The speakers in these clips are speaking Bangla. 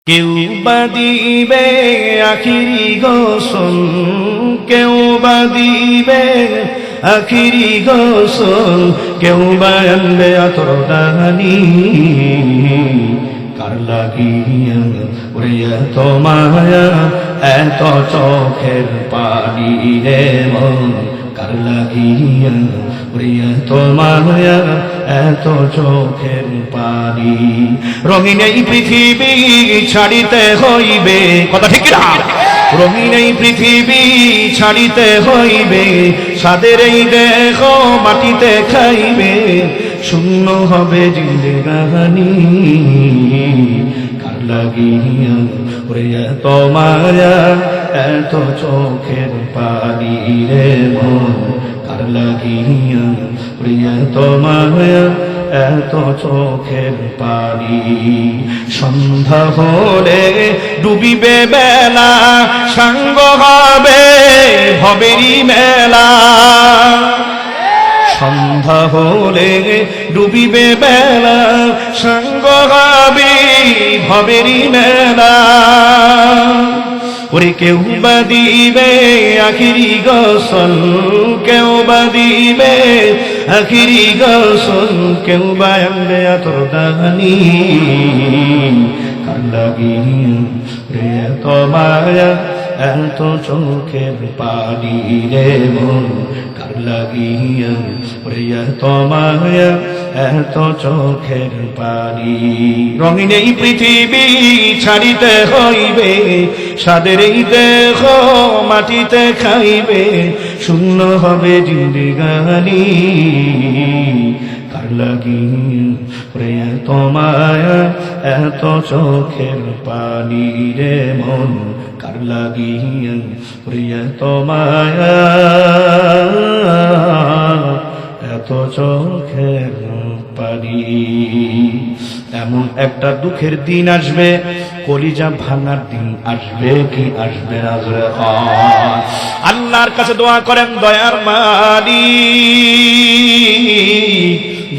কেউ বা দিবে আখিরি গোসল, কেউ বা দিবে আখিরি গোসল, কেউ বা আনবে আতর দানি। কার লাগিয়া ওরে এত মায়া, এত চোখের পানি রে মন, কার লাগিয়া ওরে এত মায়া, এত চোখের পানি। রঙিন এই পৃথিবী ছাড়িতে হইবে, কথা ঠিক না? রঙিন এই পৃথিবী ছাড়িতে হইবে, সাদের এই দেহ মাটিতে খাইবে, শূন্য হবে জিন্দেগানি। কার লাগিয়া ওরে এত মায়া, এত চোখের পানি রে মন, কার লাগিয়া ওরে এত মায়া, এত চোখের পানি। সন্ধ্যা হলে ডুবিবে বেলা, সাঙ্গ হবে ভবেরই মেলা। সন্ধ্যা হলে ডুবিবে বেলা, সাঙ্গ হবে ভবেরই মেলা। ওরে কেউ বা দিবে আখিরি গোসল, কেউ বা দিবে আখিরি গোসল, কেউ বা আনবে আতর দানি। কার লাগিয়া রে এত মায়া, এত চোখের পানি রে মন, কার লাগিয়া রে এত মায়া, এত চোখের পানি। রঙিন এই পৃথিবী ছাড়িতে হইবে, সাদের এই দেহ মাটিতে খাইবে, শূন্য হবে জিন্দেগানি। কার লাগিয়া রে এত মায়া, এত চোখের পানি রে মন, কার লাগিয়া রে এত মায়া, এত চোখের পানি। এমন একটা দুঃখের দিন আসবে, কলিজা ভাঙার দিন আসবে কি আসবে না? আল্লাহর কাছে দোয়া করেন, দয়ার মালিক,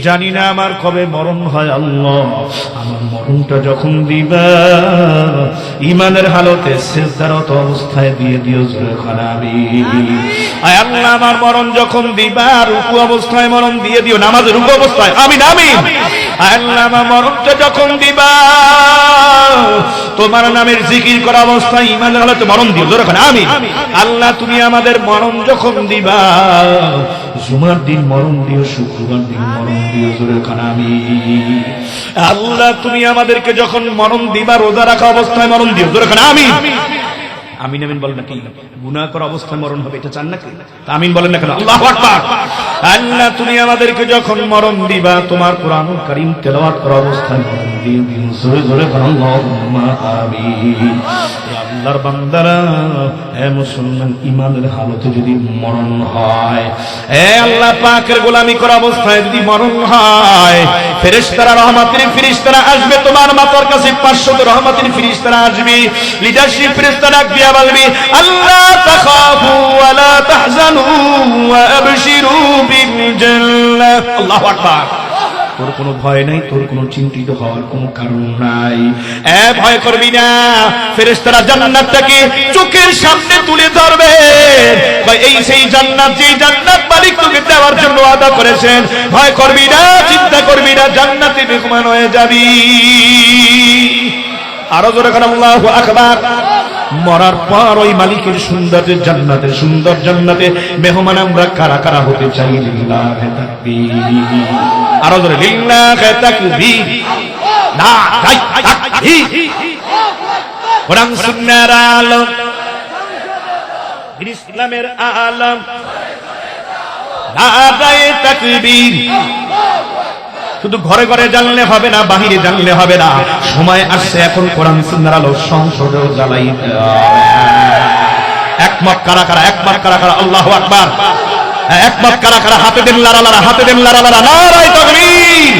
জানি না আমার কবে মরণ হয়, আল্লাহ আমার মরণটা যখন দিবা ইমানের হালতে সিজদারত অবস্থায় দিয়ে দিও খানাবি। আয় আল্লাহ আমার মরণ যখন দিবা রুকু অবস্থায় মরণ দিয়ে দিও, নামাজের রুকু অবস্থায়, আমিন আমিন। আয় আল্লাহ আমার মরণটা যখন দিবা তোমার নামের জিকির করা অবস্থায় ইমানের হালতে মরণ দিও, জোরে খানা আমিন। আল্লাহ তুমি আমাদের মরণ যখন দিবা জুমার দিন মরণ দিও, শুক্রবার দিন মরণ দিও, জোরে খানা আমিন। আল্লাহ তুমি আমাদেরকে যখন মরণ দিবা রোজা রাখা অবস্থায় মরণ দিও, জোরে খানা আমিন। আমিন আমিন বলেন নাকি? গুনাহ করা অবস্থায় মরণ হবে এটা চান নাকি? আমিন বলেন না কেন? আল্লাহু আকবার। আল্লাহ তুমি আমাদেরকে যখন মরণ দিবা তোমার কোরআন কারীম তেলাওয়াত করা অবস্থায় মরণ দিও, জোরে জোরে আল্লাহুম্মা আমিন। আল্লাহর বান্দারা, হে মুসলমান, ইমানের হালতে যদি মরণ হয়, হে আল্লাহ পাকের গোলামি করা অবস্থায় যদি মরণ হয়, ফেরেশতারা রহমতের ফেরেশতারা আসবে তোমার মাথার কাছে, 500 রহমতের ফেরেশতারা আসবে, লিডারশিপ ফেরেশতারা দিয়া বলবে, আল্লাহ তাখাফু ওয়া লা তাহজানু ওয়া আবশিরু বিল জান্নাহ। আল্লাহু আকবার। তোর কোনো ভয় নাই, তোর কোনো চিন্তিত হওয়ার কোনো কারণ নাই, ভয় করবি না। ফেরেশতারা জান্নাতটাকে চোখের সামনে তুলে ধরবে, ভাই এই সেই জান্নাত, যেই জান্নাত মালিক তোকে দেওয়ার জন্য ওয়াদা করেছেন। ভয় করবি না, চিন্তা করবি না, জান্নাতে মেহমান হয়ে যাবি। আরো জোরে করে আল্লাহু আকবার। মরার পর ওই মালিকের সুন্দর জান্নাতের সুন্দর জান্নাতে মেহমান আমরা কারা কারা হতে চাই? লিল্লাহি তাকবীর। আরো জোরে লিল্লাহি তাকবীর। না তাকবীর। কোরআন সুন্নাহর আলম, ইসলামের আলম, নারায়ে তাকবীর। শুধু ঘরে ঘরে জানলে হবে না, বাহিরে জানলে হবে না, সময় আসছে এখন কোরআন সুন্নাহর আলো সংসদেও জ্বালাইতে হবে। একমত কারা কারা? একমত কারা কারা? আল্লাহু আকবার। একমত কারা কারা? হাতে দেন লারালারা, হাতে দেন লারালারা, নারায়ে তাকবীর।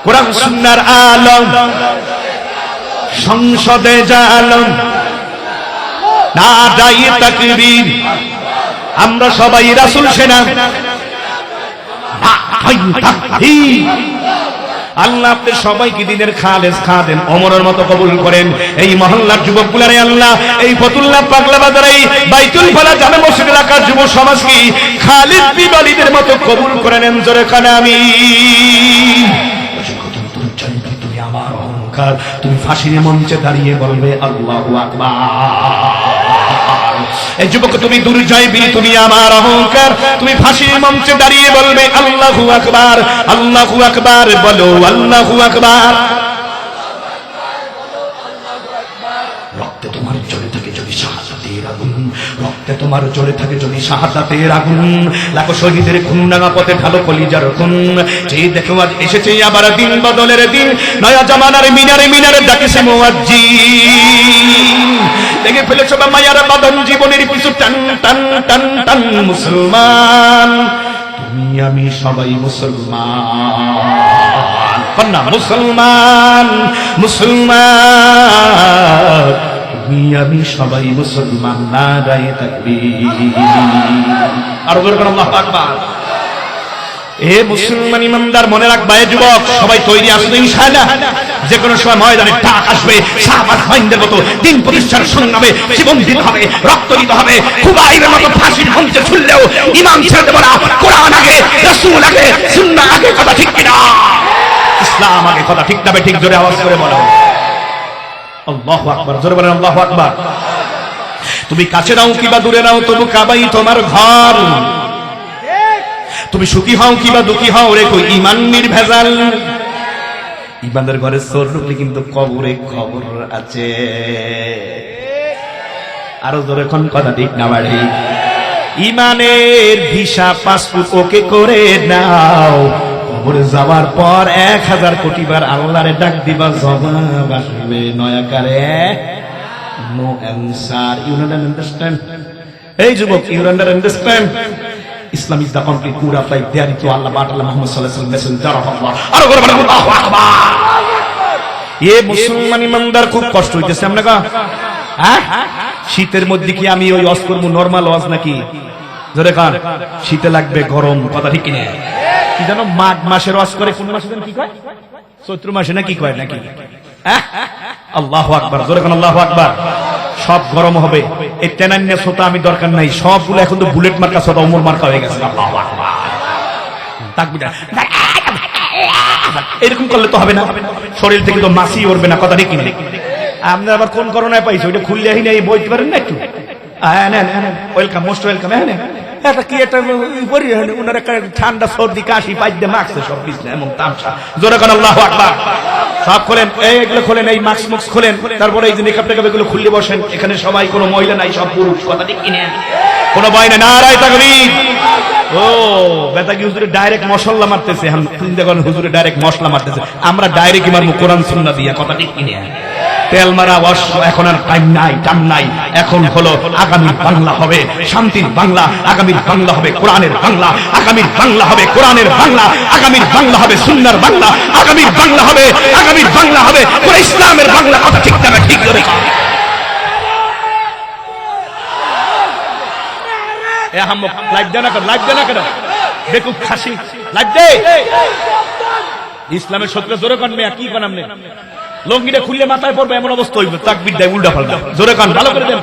কোরআন সুন্নাহর আলম সংসদে জালম, নারায়ে তাকবীর। আমরা সবাই রাসূল সেনা, আল্লাহ আপনি সবাইকে দিনের খালেস খাদেম ওমরের মতো কবুল করেন। এই মহল্লার যুবকগুলারে আল্লাহ এই ফতুল্লাহ পাগলা বাজার এই বাইতুল ফালা জামে মসজিদ এলাকার যুব সমাজকে খালিদ বিন ওয়ালিদের মতো কবুল করে নেন। জোরে কানে আমিন। তুমি আমার অহংকার, তুমি ফাঁসির মঞ্চে দাঁড়িয়ে বলবে আল্লাহু আকবার। এই যুবক তুমি দুর্জয় বীর, তুমি আমার অহংকার, তুমি ফাঁসির মঞ্চে দাঁড়িয়ে বলবে আল্লাহু আকবার। আল্লাহু আকবার বলো, আল্লাহু আকবার। রক্তে তোমার জ্বলে থাকে যদি শাহাদাতের আগুন, রক্তে তোমার জ্বলে থাকে যদি শাহাদাতের আগুন, লাখো শহীদের খুন রাঙা পথে ঢালো কলিজার খুন। যে দেখো আজ এসেছে আবার দিন বদলের দিন, নয়া জামানার মিনারে মিনারে ডাকেছে মুয়াজ্জিন। দেখে ফেলেছো বা মায়ার বাঁধন জীবনের পিছু টান টান টান টান। মুসলমান তুমি আমি সবাই মুসলমান, কন্যা মুসলমান মুসলমান তুমি আমি সবাই মুসলমান। নারায়ে তাকবীর। আর বলবেন আল্লাহু আকবার। এ মুসলমান ইমানদার মনে রাখবা, এ যুবক সবাই তৈরি আছো তো ইনশাআল্লাহ? যে কোনো সময় ময়দানে ডাক আসবে, সাহাবা খাইনদের মতো দিন প্রতিষ্ঠার সংগ্রামে জীবন দিতে হবে, রক্ত দিতে হবে। খুবাইবের মতো ফাঁসির মঞ্চে ঝুললেও ইমান ছেড়ে দেব না। কোরআন আগে, রাসূল আগে, সুন্নাহ আগে। কথা ঠিক কিনা? ইসলাম আগে। কথা ঠিক না ঠিক? জোরে আওয়াজ করে বলো আল্লাহু আকবার। জোরে বলেন আল্লাহু আকবার। তুমি কাছে নাও কিবা দূরে নাও, তবু কাবাই তোমার ঘর। তুমি সুখী হও কিবা দুঃখী হও, রেখো ঈমান নির্ভেজাল। ঈমানের ঘরে চোর ঢুকলে কিন্তু কবরে খবর আছে। আরো জোরে কোন কথা ঠিক না বাড়ি? ঈমানের ভিসা পাসপোর্ট ওকে করে নাও, কবরে যাওয়ার পর 1000 কোটি বার আল্লাহরে ডাক দিবা, জবাব আসবে নয়াকারে নো অ্যানসার। You understand? এই যুবক, you understand? Islam is the complete good of life. There to Allah, but Allah Muhammad sallallahu alaihi wasallam, messenger of Allah. Allahu akbar. ये মুসলমান ইমানদার খুব কষ্ট হইতেছে আমরা কা? হ্যাঁ, শীতের মধ্যে কি আমি ওই ওয়াজ করব নরমাল ওয়াজ নাকি? জোরে কান। শীতে লাগবে গরম। কথা ঠিক কিনা? কি জানো মাঘ মাসের ওয়াজ করে, কোন মাসে কি কয়? চৈত্র মাসে নাকি কয় নাকি? আল্লাহু আকবার। জোরে কান আল্লাহু আকবার। সব গরম হবে। এই টেনান্যা সোতা আমি দরকার নাই, সবগুলো এখন তো বুলেট মার্কা সোতা ওমর মার্কা হয়ে গেছে। আল্লাহু আকবার। তাকবীর। এরকম করলে তো হবে না, শরীর থেকে তো মাছি উঠবে না। কথা ঠিক কিনা? আপনি আবার কোন করোনায় পাইছো? ওইটা খুললে আহি নাই, বলতে পারেন না একটু? Welcome, most welcome. হ্যাঁ, কি একটা ওনার একটা ঠান্ডা সর্দি কাশি পাইতে মাখছে সব বিছনা এমন তামসা। জোরে কান আল্লাহু আকবার। সব খোলেন, এইগুলো খোলেন, এই মাস্ক মুক্স খোলেন, তারপরে এই যে মেকআপ টেকআপ এগুলো খুললে বসেন। এখানে সবাই কোনো মহিলা নাই, সব পুরুষ। কথা ঠিক কিনা? কোনো ভয় নাই। নারায়ে তাকবীর। ও বেটা কি হুজুরে ডাইরেক্ট মশলা মারতেছে? দেখুন হুজুরে ডাইরেক্ট মশলা মারতেছে, আমরা ডাইরেক্ট মারবো কোরআন সুন্নাহ দিয়া। কথা ঠিক কিনা? তেল মারা অশ্ব এখন আর টাইম নাই, টাইম নাই। এখন হলো আগামীর বাংলা হবে শান্তির বাংলা, আগামীর বাংলা হবে কোরআনের বাংলা, আগামীর বাংলা হবে কোরআনের বাংলা, আগামীর বাংলা হবে সুন্নাহর বাংলা, আগামীর বাংলা হবে, আগামীর বাংলা হবে পুরো ইসলামের বাংলা। কথা ঠিক না ঠিক? করে এ হাম্মক লাইভ দেনা কর, লাইভ দেনা কর, বেকুব খাসি লাইভ দে। ইসলামের সত্যি জোরে কান মেয়া, কি কান? আপনি লঙ্গিটা খুললে মাথায় পড়বে এমন অবস্থা হইবে, তাকবীর দেয় উল্টা পাল্টা। জোরে কান, ভালো করে দেন।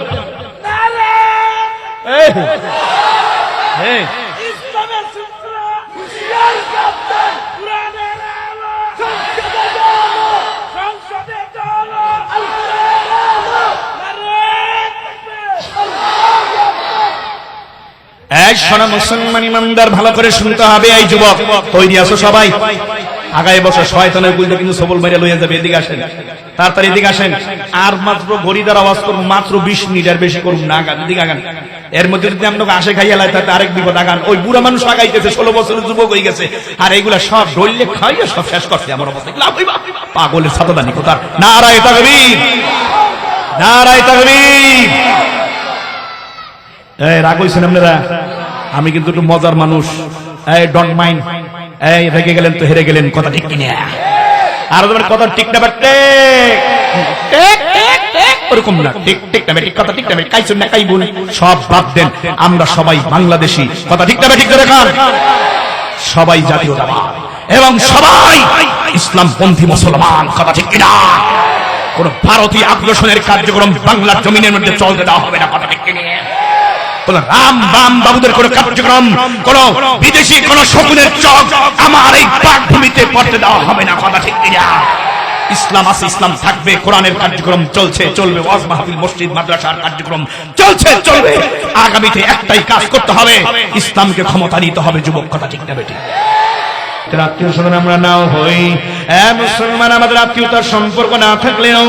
এই শোনা মুসলমান ইমানদার, ভালো করে শুনতে হবে। এই যুবক তৈরি আছো সবাই? আগায় বসে শয়তানের গুলটা কিন্তু সবল মেরে লইয়া যাবে। এদিকে আসেন, তাড়াতাড়ি এদিকে আসেন। আর মাত্র ঘড়িদার আওয়াজ করবো, মাত্র 20 মিনিট, আর বেশি করুন না। আগান, এদিকে আগান। এর মধ্যে যদি আপনাকে আসে খাইয়া লাই তাতে আরেক বিপদ। আগান। ওই বুড়া মানুষ আগাইতেছে, 16 বছরের যুবক হয়ে গেছে, আর এইগুলা সব ডললে খাইয়া সব শেষ করছে। আমার অবস্থা পাগলের সাতদানি কোথার। নারায়ে তাকবীর, নারায়ে তাকবীর। এই রাগ হইছেন আপনারা? আমি কিন্তু একটু মজার মানুষ। এই ডোন্ট মাইন্ড। এই রেগে গেলেন তো হেরে গেলেন। কথা ঠিক কিনা? আর তোমার কথা ঠিক না বাটে ওরকম না, ঠিক ঠিক না ঠিক? কথা ঠিক না কাইছুন না কাই বল, সব বাদ দেন। আমরা সবাই বাংলাদেশী। কথা ঠিক না ঠিক? করে খান। সবাই জাতীয়তাবাদ। এবং সবাই ইসলামপন্থী মুসলমান। কথা ঠিক কিনা? কোন ভারতীয় আগ্রাসনের কার্যক্রম বাংলার জমিনের মধ্যে চলতে দেওয়া হবে না। কথা ঠিক কিনা? কোন রাম বাম বাবুদের কোন কার্যক্রম, কোন বিদেশি কোন শকুনের চক আমার এই পাক ভূমিতে পড়তে দেওয়া হবে না। কথা ঠিক কিনা? ইসলাম আছে, ইসলাম থাকবে, কোরআনের কার্যক্রম চলছে, চলবে, ওয়াজ মাহফিল মসজিদ মাদ্রাসার কার্যক্রম চলছে, চলবে। আগামীতে একটাই কাজ করতে হবে, ইসলামকে ক্ষমতা নিতে হবে। যুবক, কথা ঠিক না বেটি? আত্মীয় স্বজন আমরা নাও হই, মুসলমান আমাদের আত্মীয়তার সম্পর্ক না থাকলেও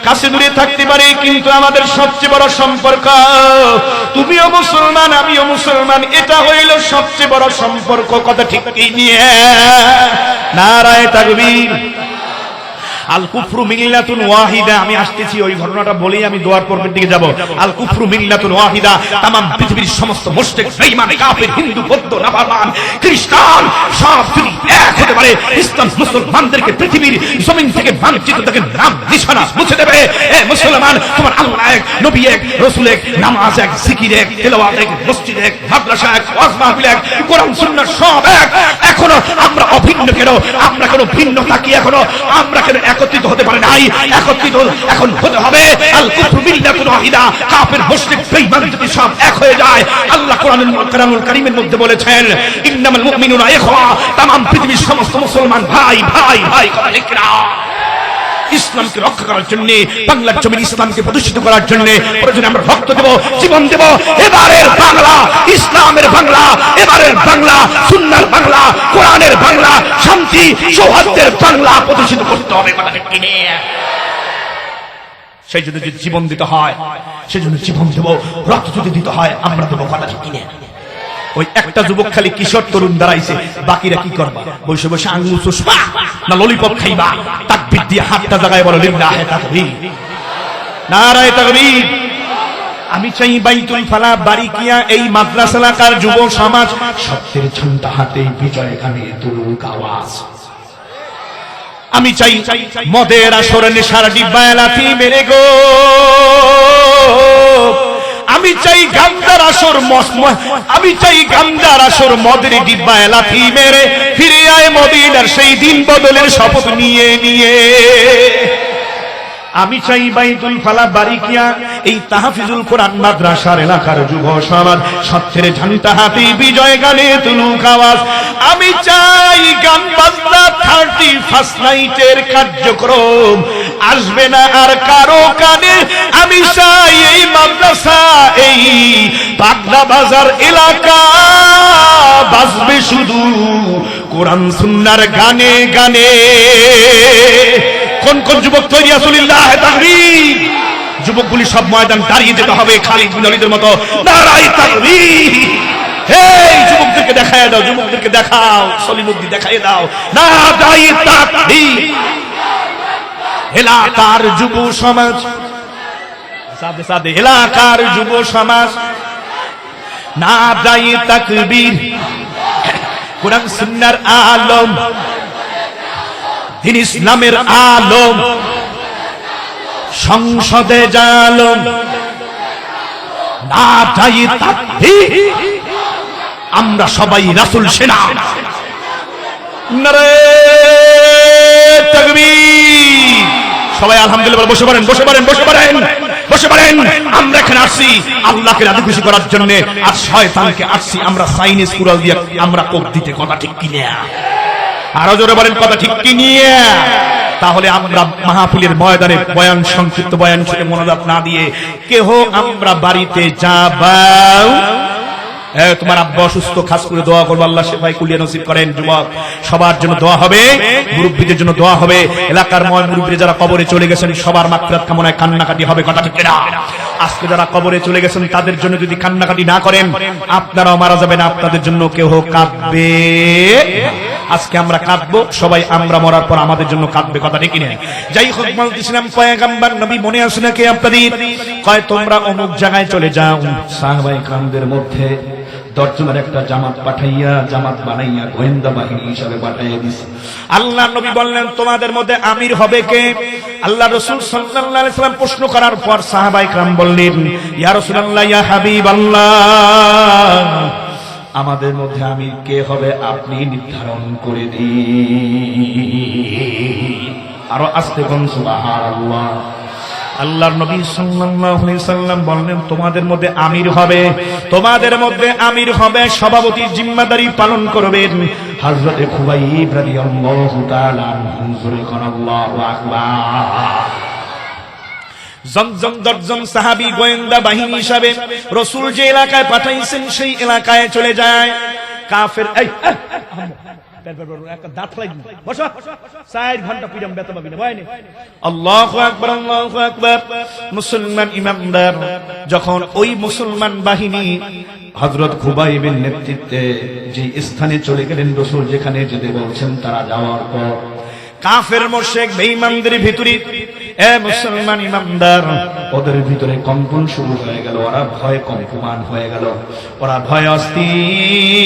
কাছে দূরে থাকতে পারে, কিন্তু আমাদের সবচেয়ে বড় সম্পর্ক, তুমিও মুসলমান আমিও মুসলমান, এটা হইল সবচেয়ে বড় সম্পর্ক। কথা ঠিক কি নিয়ে? নারায়ে তাকবীর। আল কুফরু মিল্লাতুন ওয়াহিদা। আমি আসতেছি ওই ঘটনাটা বলেই আমি দোয়ার পর্বের দিকে যাব। আল কুফরু মিল্লাতুন ওয়াহিদা, তামাম পৃথিবীর সমস্ত মুশরিক, বেঈমান, কাফির, হিন্দু, বৌদ্ধ, নাফরমান, খ্রিস্টান সব যদি এক হতে পারে, ইসলাম মুসলমানদেরকে পৃথিবীর জমিন থেকে বাঞ্ছিত থেকে নাম নিশানা মুছে দেবে। এ মুসলমান, তোমার আল্লাহ এক, নবী এক, রাসূল এক, নামাজ এক, জিকির এক, তেলাওয়াত এক, মসজিদ এক, মাদ্রাসা এক, ওয়াজ মাহফিল এক, কোরআন সুন্নাহ সব এক। এখনো আমরা অভিন্ন কেন? আমরা কেন ভিন্ন থাকি? এখনো আমরা কেন একত্রিত হতে পারে নাই? একত্রিত এখন হতে হবে। আল কুফরু মিল্লাতুন ওয়াহিদা, কাফির মুশরিক বেঈমান যদি সব এক হয়ে যায়, আল্লাহ কোরআনুল কারীমের মধ্যে বলেছেন ইন্নামাল মুমিনুনা ইখওয়া, तमाम পৃথিবীর সমস্ত মুসলমান ভাই ভাই ভাই। কথা ঠিক না? ইসলামকে রক্ষা করার জন্য, বাংলার জমিন ইসলামকে প্রতিষ্ঠিত করার জন্য প্রয়োজনে আমরা রক্ত দেব, জীবন দেব। এবারের বাংলা ইসলামের বাংলা, এবারের বাংলা সুন্নাহর বাংলা, কোরআনের বাংলা, শান্তি সৌহার্দ্যের বাংলা প্রতিষ্ঠিত করতে হবে। কথা ঠিক কিনা? সেই জন্য যদি জীবন দিতে হয়, সেই জন্য জীবন দেব, রক্ত যদি দিতে হয় আমরা দেবো। কথা ঠিক কিনা? ওই একটা যুবক খালি কিশোর তরুণ দাঁড়াইছে, বাকিরা কি করবা? বসে বসে আঙ্গুল চুষবা না ললিপপ খাইবা? তাকবীর দিয়ে হাতটা জায়গায় বলো লিল্লাহি তাকবীর, নারায়ে তাকবীর। আমি চাই বাইতুল ফালা বারিকিয়া এই মাদ্রাসা এলাকার যুব সমাজ সত্যের ঝান্ডা হাতে বিজয় গানে তুলুক আওয়াজ। আমি চাই মদের আসর নেশার ডিব্বা লাথি মেরে গো, আমি চাই গান্ধার আসর, আমি চাই গান্ধার আসর মদের ডিব্বায় লাথি মেরে ফিরে আয় মদিনার সেই দিন বদলের শপথ নিয়ে নিয়ে। আমি চাই বাইতুল ফালা বারিকিয়া এই তাহফিজুল কোরআন মাদ্রাসার এলাকার যুব সমাজ সত্যের ঝান্ডা হাতে বিজয় গানে তুলুক আওয়াজ। আমি চাই গান বাজনা 31st নাইটের কার্যক্রম আসবে না আর কারো কানে। আমি চাই এই মাদ্রাসা এই পাগলা বাজার এলাকা বাজবে শুধু কোরআন সুন্নাহর গানে গানে। কোন কোন যুবক তৈরি আছে? লিল্লাহি তাকবীর। যুবকগুলি সব ময়দান দাঁড়িয়ে যেতে হবে খালিদ বিন ওয়ালিদের মতো। নারায়ে তাকবীর। এই যুবকদেরকে দেখায় দাও, যুবকদেরকে দেখাও, সলিমুদ্দি দেখায় দাও। নারায়ে তাকবীর। এলাকার যুব সমাজ, সাথে সাথে এলাকার যুব সমাজ নারায়ে তাকবীর। কোরআন সুন্নাহর আলম, দিন ইসলামের আলম, সংসদে জালম, নারায়ে তাকবীর। আমরা সবাই রাসূল সেনা। নারায়ে তাকবীর। সবাই আলহামদুলিল্লাহ বসে পড়েন, বসে পড়েন, বসে পড়েন, বসে পড়েন। আমরা এখানে আসছি আল্লাহকে রাজি খুশি করার জন্য, আর শয়তানকে আসছি আমরা চাইনিজ কুড়াল দিয়ে আমরা কোপ দিতে। কথা ঠিক কি না? আরো জোরে বলেন, কথা ঠিক কি নিয়ে? তাহলে আমরা মাহফিলের ময়দানে বয়ান, সংক্ষিপ্ত বয়ান শুনে মনোজাত না দিয়ে কেহ আমরা বাড়িতে যাবা। তোমার আব্বা অসুস্থ, খাস করে দোয়া করবো, আল্লাহ সেফাই কুলিয়া নসিব করেন। যুবক সবার জন্য দোয়া হবে, মুরব্বীদের জন্য দোয়া হবে। এলাকার ময় মুরব্বী যারা কবরে চলে গেছেন সবার মাগফিরাত কামনায় কান্নাকাটি হবে। কথা ঠিক না? আজকে যারা কবরে চলে গেছেন তাদের জন্য যদি কান্নাকাটি না করেন আপনারাও মারা যাবেন, আপনাদের জন্য কেউ কাঁদবে। আজকে আমরা কাঁদবো সবাই, আমরা মরার পর আমাদের জন্য কাঁদবে। কথা ঠিক না? যাই হোক, বলতেছিলাম পয়গম্বর নবী মনে আছে নাকি আপনাদের? কয় তোমরা অমুক জায়গায় চলে যাও। সাহাবায়ে কেরামদের মধ্যে 10 জনের একটা জামাত পাঠাইয়া, জামাত বানাইয়া গোয়েন্দা বাহিনী হিসাবে পাঠাইয়া দিছে। আল্লাহ নবী বললেন তোমাদের মধ্যে আমির হবে কে? আল্লাহ রাসূল সাল্লাল্লাহু আলাইহি ওয়াসাল্লাম প্রশ্ন করার পর সাহাবায়ে কেরাম বললেন ইয়া রাসূলুল্লাহ, ইয়া হাবিবাল্লাহ, আমাদের মধ্যে আমির কে হবে আপনি নির্ধারণ করে দিন। আরো আস্তে কোন সুবহানাল্লাহ। আল্লাহর নবী সাল্লাল্লাহু আলাইহি সাল্লাম বললেন তোমাদের মধ্যে আমির হবে, তোমাদের মধ্যে আমির হবে, সভাপতির জিম্মাদারি পালন করবেন হযরতে খুবাইব রাদিয়াল্লাহু তাআলা আনহু। জোরে কোন আল্লাহু আকবার। জমজম দর্জন সাহাবী গোয়েন্দা বাহিনী হিসাবে রাসূল যে এলাকায় পাঠাইছেন সেই এলাকায় চলে যায়। কাফের এই একটা দাঁত লাগবে বসো 4 ঘন্টা পিরাম বেতা পাবি না বয়নি। আল্লাহু আকবার আল্লাহু আকবার। মুসলমান ইমামদার যখন ওই মুসলমান বাহিনী হযরত খুবাইবের নেতৃত্বে যে স্থানে চলে গেলেন, রাসূল যেখানে যেতে বলছেন তারা যাওয়ার পর কাফের মুশরিক বেঈমানদের ভিতরে মুসলমান ইমামদার ওদের ভিতরে কম্পন শুরু হয়ে গেল, ওরা ভয় কম্পমান হয়ে গেল, ওরা ভয় অস্থির,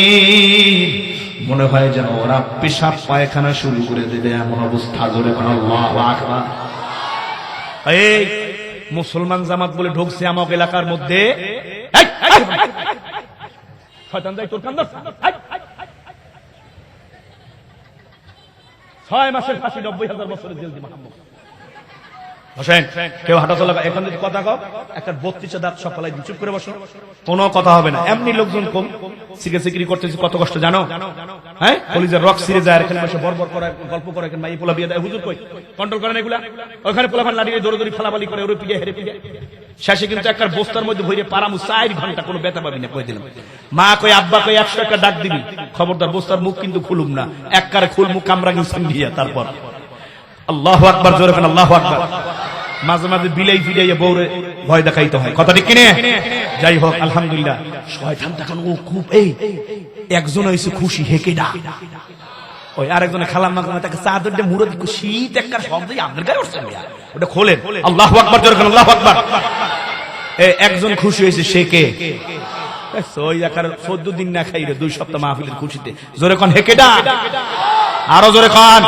মনে হয় যেন ওরা পেশাব পায়খানা শুরু করে দেবে এমন অবস্থা। জোরে কোন আল্লাহু আকবার। এই মুসলমান জামাত বলে ঢুকছে আমার এলাকার মধ্যে, শয়তান যাই তোর কান্দর 6 মাসের ফাঁসি 90,000 বছরের জেল দি মোহাম্মদ হোসেন। কেউ হাঁটাচলা এখন যদি কথা কও একটা 32 দাঁত সকালে চুপ করে বসো, কোনো কথা হবে না। এমনি লোকজন কম সিকিরি করতেছি, কত কষ্ট জানো? হ্যাঁ, কলিজার রক সিরে যায়, এখানে বসে বরবর করে গল্প করে, এখানে মাই পোলা বিয়ে দেয়। হুজুর কই কন্ট্রোল করেন এগুলা? ওখানে পোলা ফান লাড়িয়ে দৌড়ি ফালাফালি করে, ওরে পিড়ে হেরে পিড়ে শেষে কিন্তু একটা বস্তার মধ্যে ভরে পারামু 4 ঘন্টা কোনো ব্যথা পাবি না। কই দিলাম মা কই আব্বা কই 100 টাকা ডাক দিবি, খবরদার বস্তার মুখ কিন্তু খুলুম না, একবারে খুল মুখ কামরা গিয়ে দিয়া তারপর আল্লাহু আকবার। জোরে বলেন আল্লাহু আকবার। মাঝে মাঝে বিলাই ফিরাইয়া বউরে ভয় দেখাইতে হয়, কথা ঠিক কিনে? যাই হোক আলহামদুলিল্লাহ। শয়তান তখন ও খুব এই একজন হইছে খুশি হেকেডা, ওই আরেকজনে খালাম মাঝে তাকে চাদর দিয়ে মুড়ো দিক শীত একটা শব্দই আপনার গায়ে উঠছে, ওটা খোলেন। আল্লাহু আকবার। জোরে বলেন আল্লাহু আকবার। একজন খুশি হয়েছে, সে কে? ওই একার 14 দিন না খাইরে 2 সপ্তাহ মাহফিলের খুশিতে। জোরে কোন হেকেডা, আরো জোরে কোন।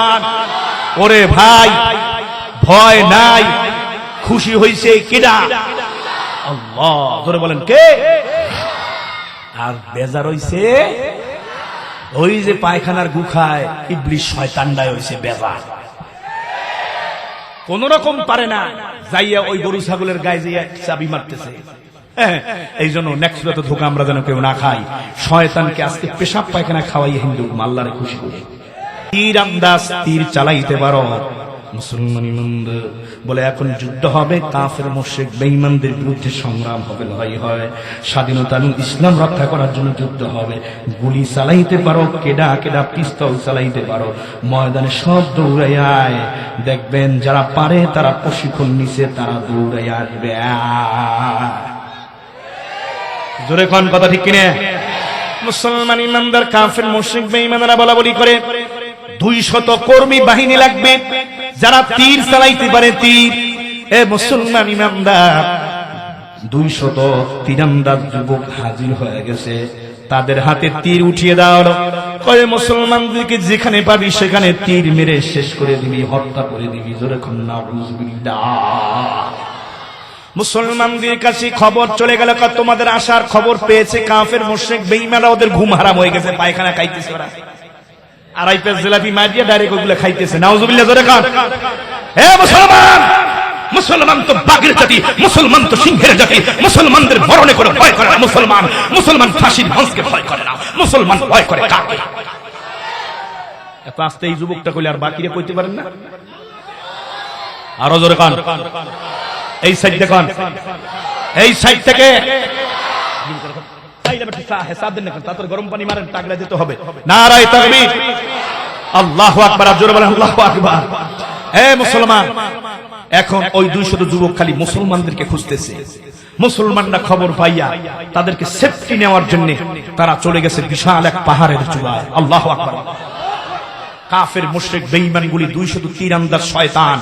ওরে ভাই ভয় নাই, খুশি হইছে কেডা? আল্লাহ। জোরে বলেন কে? আর বেজার হইছে ওই যে পায়খানার গুখায় ইবলিস শয়তানটাই হইছে বেজার, কোন রকম পারে না যাইয়া ওই গরু ছাগলের গায়ে যাইয়া চাবি মারতেছে। এই জন্য নেক্সট তো ধোকা আমরা যেন কেউ না খাই। শয়তানকে আজকে পেশাব পায়খানা খাওয়াই হিন্দু আল্লাহরে খুশি করে। তীর আন্দাজ তীর চালাইতে পারো মুসলমান ইমানদার বলে এখন যুদ্ধ হবে, কাফের মুশরিক বেঈমানদের বিরুদ্ধে সংগ্রাম হবে, লড়াই হয়, স্বাধীনতা এবং ইসলাম রক্ষা করার জন্য যুদ্ধ হবে। গুলি চালাইতে পারো, কেডা কেডা পিস্তল চালাইতে পারো, ময়দানে সব দৌড়াইয়ায় দেখবেন যারা পারে তারা প্রশিক্ষণ নিছে, তারা দৌড়াইয়া আসবে। জোরে কোন কথা ঠিক কিনা? মুসলমান ইমানদার কাফের মুশরিক বেঈমানরা বলা বলি করে 200 কর্মী বাহিনী লাগবে যারা তীর চালাইতে পারে। তীর মুসলমান ইমানদার 200 তীরন্দাজ যুবক হাজির হয়ে গেছে, তাদের হাতে তীর উঠিয়ে দাও, কয়ে মুসলমানদেরকে যেখানে পাবি সেখানে তীর মেরে শেষ করে দিবি, হত্যা করে দিবি। জোরে কোন নাউযুবিল্লাহ। মুসলমানদের কাছে খবর চলে গেল, তোমাদের আসার খবর পেয়েছে কাফের মুশরিক বেঈমানরা, ওদের ঘুম হারাম হয়ে গেছে, পায়খানা খাইতেছে ওরা, আড়াই পেস জিলাপি মারিয়া ডাইরেক্ট ওগুলো খাইতেছে। নাউযুবিল্লাহ। জোরে কান। হে মুসলমান, মুসলমান তো বাঘের জাতি, মুসলমান তো সিংহের জাতি, মুসলমানদের মরণে করে ভয় করে না মুসলমান, মুসলমান ফাঁসির হংসকে ভয় করে না, মুসলমান ভয় করে কাকে? এত আস্তে এই যুবকটা কইলে আর বাকিরা কইতে পারেন না? আরো জোরে কান। এই সাইড দেখুন, এই সাইড থেকে গরম পানি মারেন, টাকলা দিতে হবে। নারায়ে তাকবীর, আল্লাহু আকবার। জোরে বলেন আল্লাহু আকবার। হে মুসলমান, এখন ওই 200 যুবক খালি মুসলমানদেরকে খুঁজতেছে। মুসলমানরা খবর পাইয়া তাদেরকে সেফটি নেওয়ার জন্য তারা চলে গেছে বিশাল এক পাহাড়ের চূড়ায়। আল্লাহু আকবার। কাফের মুশরিক বেঈমানগুলি 200 তীরন্দাজ শয়তান,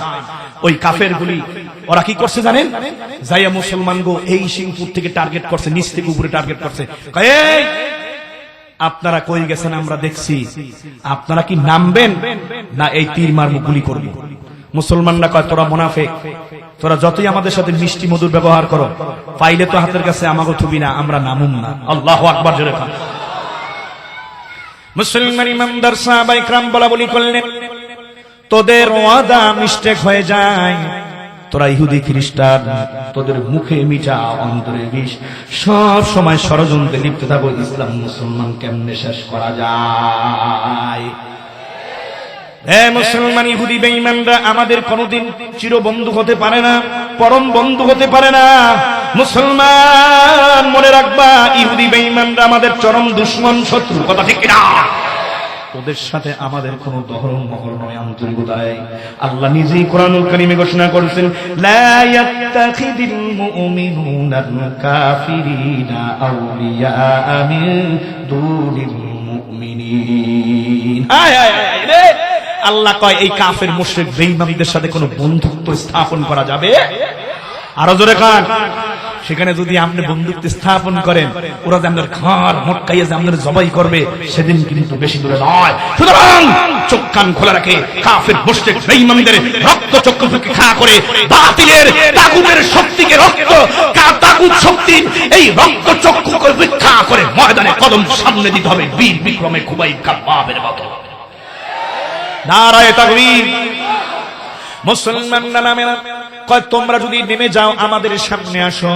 ওই কাফেরগুলি ওরা কি করছে জানেন? যাইয়া মুসলমান গো এই সিংপুর থেকে টার্গেট করছে, নিচ থেকে উপরে টার্গেট করছে। এই আপনারা কই গেছেন আমরা দেখছি, আপনারা কি নামবেন না এই তীর মারবো, গুলি করবো? মুসলমানরা কয় তোরা মুনাফিক, তোরা যতই আমাদের সাথে মিষ্টি মধুর ব্যবহার করো, পাইলে তো হাতের কাছে আমাকে থুবি না, আমরা নামুম না। আল্লাহু আকবার। জোরে মুসলমান ইমানদার সাহাবায়ে کرام বলা বলি করলেন, তোদের ওয়াদা মিস্টেক হয়ে যায়, তোরা ইহুদি খ্রিস্টান, তোদের মুখে মিঠা অন্তরে বিষ, সব সময় ষড়যন্ত্রে লিপ্ত থাকো, ইসলাম মুসলমান কেমনে শেষ করা যায়। মুসলমান ইহুদি বেঈমানরা আমাদের কোনদিন চিরবন্ধু হতে পারে না, পরম বন্ধু হতে পারে না। মুসলমান মনে রাখবা, ইহুদি বেঈমানরা আমাদের চরম দুশমন, শত্রু, কথা ঠিক কিনা? ওদের সাথে আমাদের কোনো দহরম মহর নয়, আন্তরিকতায়। আল্লাহ নিজেই কোরআনুল কারীমে ঘোষণা করেছেন, লা ইয়াত্তাখিদিল মুমিনুনাল কাফিরিনা আউলিয়া মিন দুনিল মুমিনিন। আল্লাহ কয়, এই কাফের মুশরিক বেঈমানদের সাথে কোনো বন্ধুত্ব স্থাপন করা যাবে? আরো জোরে কান। সেখানে যদি আপনি বন্ধুত্ব স্থাপন করেন, ওরা যে আপনার ঘর মটকাইয়া যে আপনার জবাই করবে, সেদিন কিন্তু বেশি দূরে নয়। সুতরাং চোখ কান খোলা রাখে কাফের মুশরিক বেঈমানদের রক্ত চক্ষুকে খা করে বাতিলের তাগুতের শক্তিকে তাগুত শক্তি এই রক্ত চক্ষুকে ভিক্ষা করে ময়দানে কদম সামনে দিতে হবে বীর বিক্রমে খুবাইব কাব্বাবের মতো। নারায়ে তাকবীর। মুসলমানরা নামে না, কয় তোমরা যদি নেমে যাও আমাদের সামনে আসো,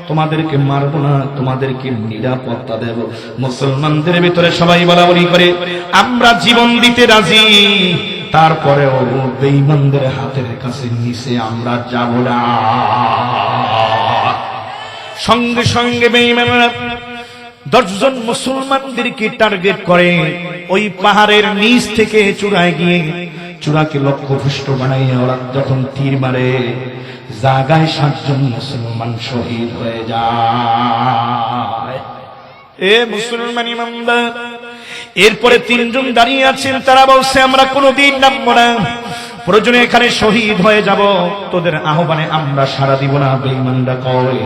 তোমাদেরকে মারবো না, তোমাদেরকে নিরাপত্তা দেব। মুসলমানদের ভিতরে সবাই বলা বলি করে, আমরা জীবন দিতে রাজি, তারপরেও বেঈমানদের হাতের কাছে নিচে আমরা যাব না। সঙ্গে সঙ্গে বেঈমানরা 10 জন মুসলমানদেরকে টার্গেট করে ওই পাহাড়ের নিচ থেকে চূড়ায় গিয়ে চূড়াকে লক্ষ্যভ্রষ্ট বানাইয়া ওরা যখন তীর মারে, জায়গায় 7 জন মুসলমান শহীদ হয়ে যায়। মুসলমান ইমানদার, এরপরে 3 জন দাঁড়িয়ে আছেন, তারা বলছে আমরা কোনোদিন নামবো না, প্রয়োজনে এখানে শহীদ হয়ে যাব, তোদের আহ্বানে আমরা সাড়া দিব না। বেঈমানরা কয়,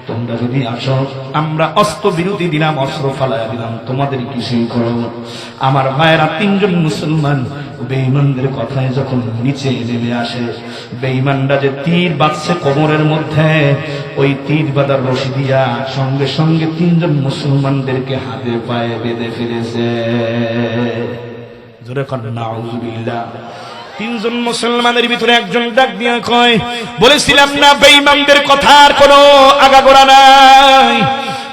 তোমরা যদি আসো আমরা অস্ত্র বিরতি দিলাম, অস্ত্র ফালাইয়া দিলাম, তোমাদের কিছুই করো। আমার ভাইয়েরা, 3 জন মুসলমান বেঈমানদের কথায় যখন নিচে নেমে আসে, বেঈমানরা যে তীর বাঁধছে কোমরের মধ্যে, ওই তীর বাঁধার রশি দিয়া সঙ্গে সঙ্গে 3 জন মুসলমানদেরকে হাতে পায়ে বেঁধে ফেলেছে। জোরে কর নাউযুবিল্লাহ। 3 জন মুসলমানের ভিতরে একজন ডাক দিয়ে কয়, বলেছিলাম না বেঈমানদের কথার কোনো আগাগোড়া নাই,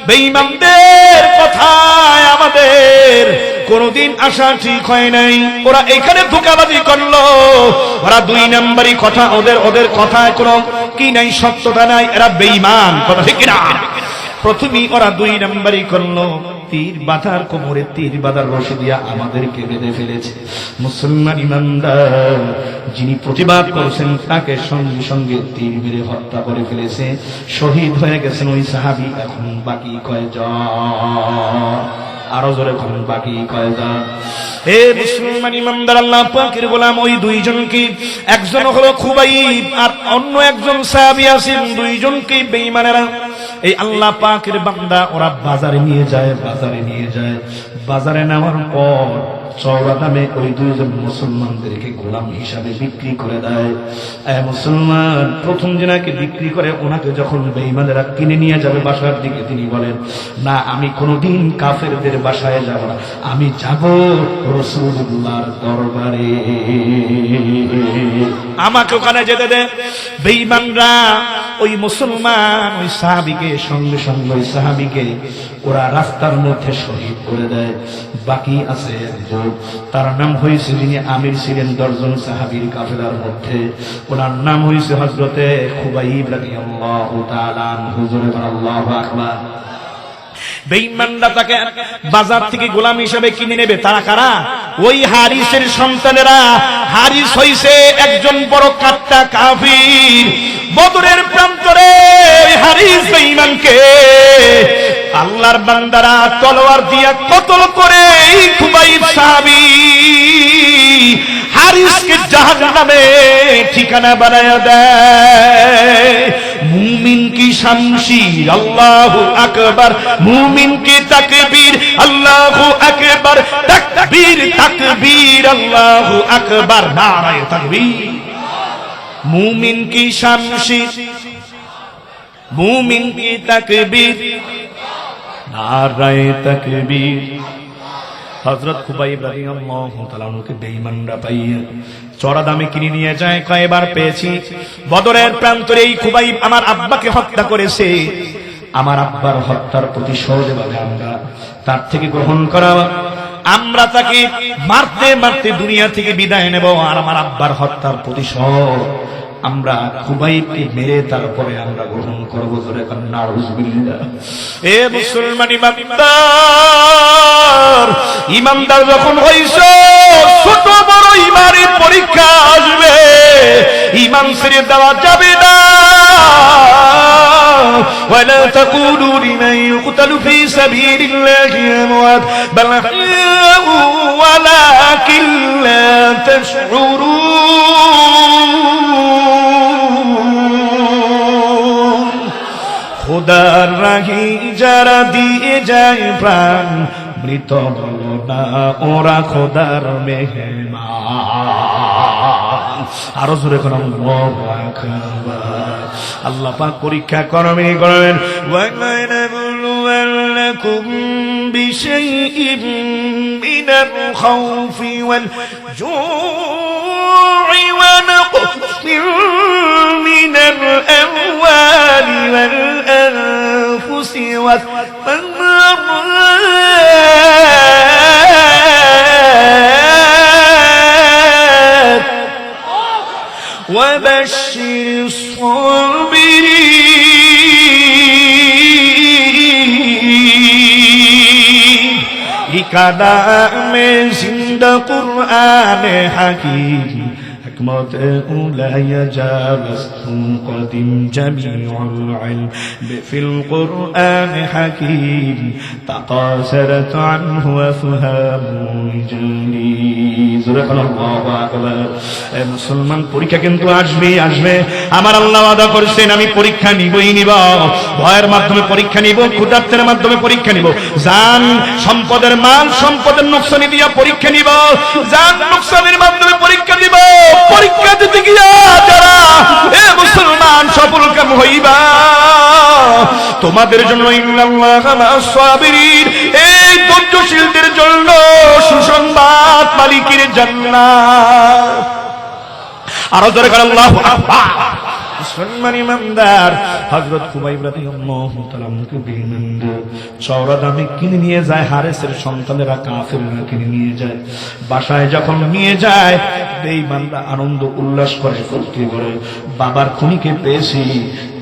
বেঈমানদের কথায় আমাদের কোনদিন আশা ঠিক হয় নাই। ওরা এখানে ধোঁকাবাজি করলো, ওরা 2 নম্বরই কথা, ওদের কথায় কোনো কি নাই, সত্যতা নাই, এরা বেঈমান, কথা ঠিক কিনা? প্রথমেই ওরা 2 নম্বরই করলো, তীর বাঁধার কোমরে তীর বাঁধার রশি দিয়া আমাদেরকে বেঁধে ফেলেছে। মুসলমান ইমানদার যিনি প্রতিবাদ করেছেন, তাকে সঙ্গে সঙ্গে তীর মেরে হত্যা করে ফেলেছে, শহীদ হয়ে গেছেন ওই সাহাবী। এখন বাকি কয়জন? আরো জোরে কোন বাকি কয়জন? মুসলমান ইমানদার, আল্লাহ পাকের গোলাম, ওই 2 জনকে, একজন হলো খুবাইব আর অন্য একজন সাহাবী আছেন, 2 জনকে বেঈমানেরা এই আল্লাহ পাকের বান্দা ওরা বাজারে নিয়ে যায়। বাজারে নেওয়ার পর চওড়া দামে ওই 2 জন মুসলমানদেরকে গোলাম হিসাবে বিক্রি করে দেয়। মুসলমান প্রথম জনাকে বিক্রি করে, ওনাকে যখন বেঈমানেরা কিনে নিয়ে যাবে বাসার দিকে, তিনি বলেন, না আমি কোনোদিন কাফেরদের বাসায় যাব না, আমি যাব রাসূলুল্লাহর দরবারে, আমাকে ওখানে যেতে দে। বেঈমানরা ওই মুসলমান ওই সাহাবীকে সঙ্গে সঙ্গে ওই সাহাবীকে ওরা রাস্তার মধ্যে শহীদ করে দেয়। বাকি আছে একজন, তার নাম হয়েছে, যিনি আমির ছিলেন 10 জন সাহাবীর কাফেলার মধ্যে, ওনার নাম হয়েছে হযরতে খুবাইব রাদিয়াল্লাহু তাআলা আনহু। আল্লাহু আকবার। বেঈমানরা তাকে বাজার থেকে গোলাম হিসেবে কিনে নেবে। তারা কারা? ওই হারিসের সন্তানেরা। হারিস হইছে একজন বড় কাট্টা কাফির। বদরের প্রান্তরে ওই হারিস বেঈমানকে আল্লাহর বান্দারা তলোয়ার দিয়া কতল করে এই খুবাইব সাহাবী হারিসকে জাহান্নামে ঠিকানা বানায়া দেয়। মুমিন কি শামশির, আল্লাহু আকবার, মুমিন কি তাকবীর, আল্লাহু আকবার, তাকবীর তাকবীর, আল্লাহু আকবার, নারায়ে তাকবীর। মুমিন কি শামশির, মুমিন কি তাকবীর, নারায়ে তাকবীর, হযরত খুবাইব রাদিয়াল্লাহু তাআলা আনহুকে বেঈমানরা পাইয়া চড়া দামে কিনে নিয়ে যায়। কয়বার পেয়েছি, বদরের প্রান্তরে এই খুবাইব আমার আব্বাকে হত্যা করেছে, আমার আব্বার হত্যার প্রতিশোধ এভাবে আমরা তার থেকে গ্রহণ করা, আমরা তাকে মারতে মারতে দুনিয়া থেকে বিদায় নেব, আর আমার আব্বার হত্যার প্রতিশোধ আমরা খুবাইবকে মেরে তারপরে আমরা গ্রহণ করবো। জোরে বলেন নাউযুবিল্লাহ। এ মুসলমান ইমানদার, ইমানদার যখন হইছো, ছোট বড় ইমানের পরীক্ষা আসবে, ইমান ছেড়ে দেওয়া যাবে না। ولا تقولوا لمن يقتل في سبيل الله أموات بل أحياء ولكن لا تشعرون। খোদার রাহি যারা দিয়ে যায় প্রাণ, মৃত বলো না ওরা খোদার মেহমান। আরো জোরে কোন আল্লাহু আকবার। আল্লাহ পাক পরীক্ষা করবেন করবেন। وَلَنَبْلُوَنَّكُمْ بِشَيْءٍ مِّنَ الْخَوْفِ وَالْجُوعِ وَنَقْصٍ مِّنَ الْأَمْوَالِ وَالْأَنفُسِ وَالثَّمَرَاتِ وَبَشِّرِ الصَّابِرِينَ। ইকাদামে জিন্দা কুরআন হাকীম حكمة لا يجاوز قديم جميع العلم في القرآن حكيم تقاصرت عنه أفهام جليل। الله أكبر। মুসলমান পরীক্ষা কিন্তু আসবে আসবে, আমার আল্লাহ ওয়াদা করেছেন আমি পরীক্ষা নিবই নিব। ভয়ের মাধ্যমে পরীক্ষা নিব, ক্ষুধার্তের মাধ্যমে পরীক্ষা নিব, জান সম্পদের মাল সম্পদের নোকসানি দিয়া পরীক্ষা নিব, জান নোকসানের মাধ্যমে পরীক্ষা নিব। পরীক্ষা দিতে গিয়া যারা এ মুসলমান সফল কাম হইবা, তোমাদের জন্য ইন্নাল্লাহা মা'আস সাবিরিন, এই ধৈর্যশীলদের জন্য সুসংবাদ, মালিকের জান্নাত। আরো জোরে করে আল্লাহু আকবার। মুসলমান ইমানদার হযরত খুবাইব রাদিয়াল্লাহু তাআলা আনহুকে বেঈমানরা চওড়া দামে কিনে নিয়ে যায়, হারেসের সন্তানেরা কাফেররা কিনে নিয়ে যায়। বাসায় যখন নিয়ে যায়, বেঈমানরা আনন্দ উল্লাস করে, ফুর্তি করে, বাবার খুনিকে পেয়েছি,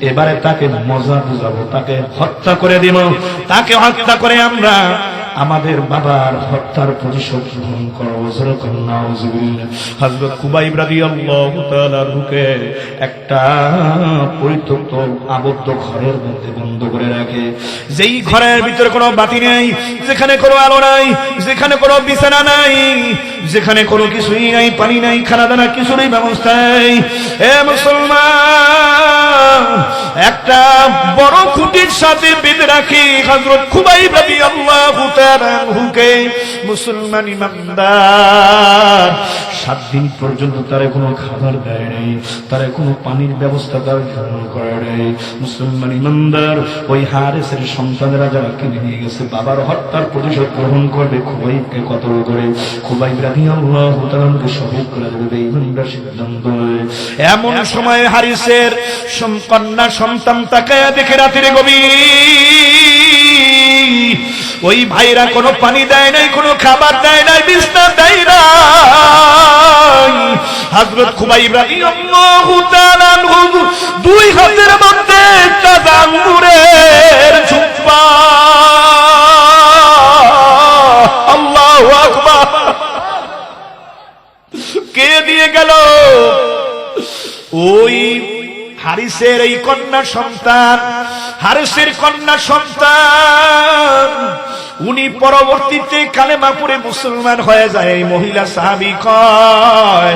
এবারে তাকে মজা বুঝাবো, তাকে হত্যা করে দিব, তাকে হত্যা করে আমরা আমাদের বাবার হত্যার প্রতিশোধ গ্রহণ করব। নাউযুবিল্লাহ। হযরত খুবাইব রাদিয়াল্লাহু তাআলা আনহুকে একটা পরিত্যক্ত আবদ্ধ ঘরের মধ্যে বন্ধ করে রাখে, যেই ঘরের ভিতরে কোনো বাতি নেই, যেখানে কোনো আলো নাই, যেখানে কোনো বিছানা নাই, যেখানে কোনো কিছুই নাই, পানি নাই, খানা দানা কিছুরই ব্যবস্থা নেই। এ মুসলমান, একটা বড় খুঁটির সাথে বেঁধে রাখি হযরত খুবাইব রাদিয়াল্লাহু তাআলা আনহুকে। মুসলমান ইমানদার 7 দিন পর্যন্ত তারে কোনো খাবার দেয় নাই, তারে কোনো পানির ব্যবস্থা তার জন্য করে নাই। মুসলমান ইমানদার ওই হারেসের সন্তানেরা যারা কিনে নিয়ে গেছে, বাবার হত্যার প্রতিশোধ গ্রহণ করবে, খুবাইবকে কতল করে খুবাইব রাদিয়াল্লাহু তাআলা আনহুকে শহীদ করে দেবে। ইমানদার সিদ্ধান্ত হয়। এমন সময় হারিসের কন্যা সন্তান তাকায়া দেখে রাতের গভীর, ওই ভাইরা কোনো পানি দেয় নাই, কোনো খাবার দেয় নাই, বিছানা দেয় নাই। হযরত খুবাইব রাদিয়াল্লাহু তাআলা আনহু 2 হাতের মধ্যে তাজা আঙ্গুরের ঝুপা, আল্লাহু আকবার, কে দিয়ে গেল? ওই হারিসের এই কন্যা সন্তান, হারিসের কন্যা সন্তান, উনি পরবর্তীতে কালেমা পড়ে মুসলমান হয়ে যায়। এই মহিলা সাহাবী কয়,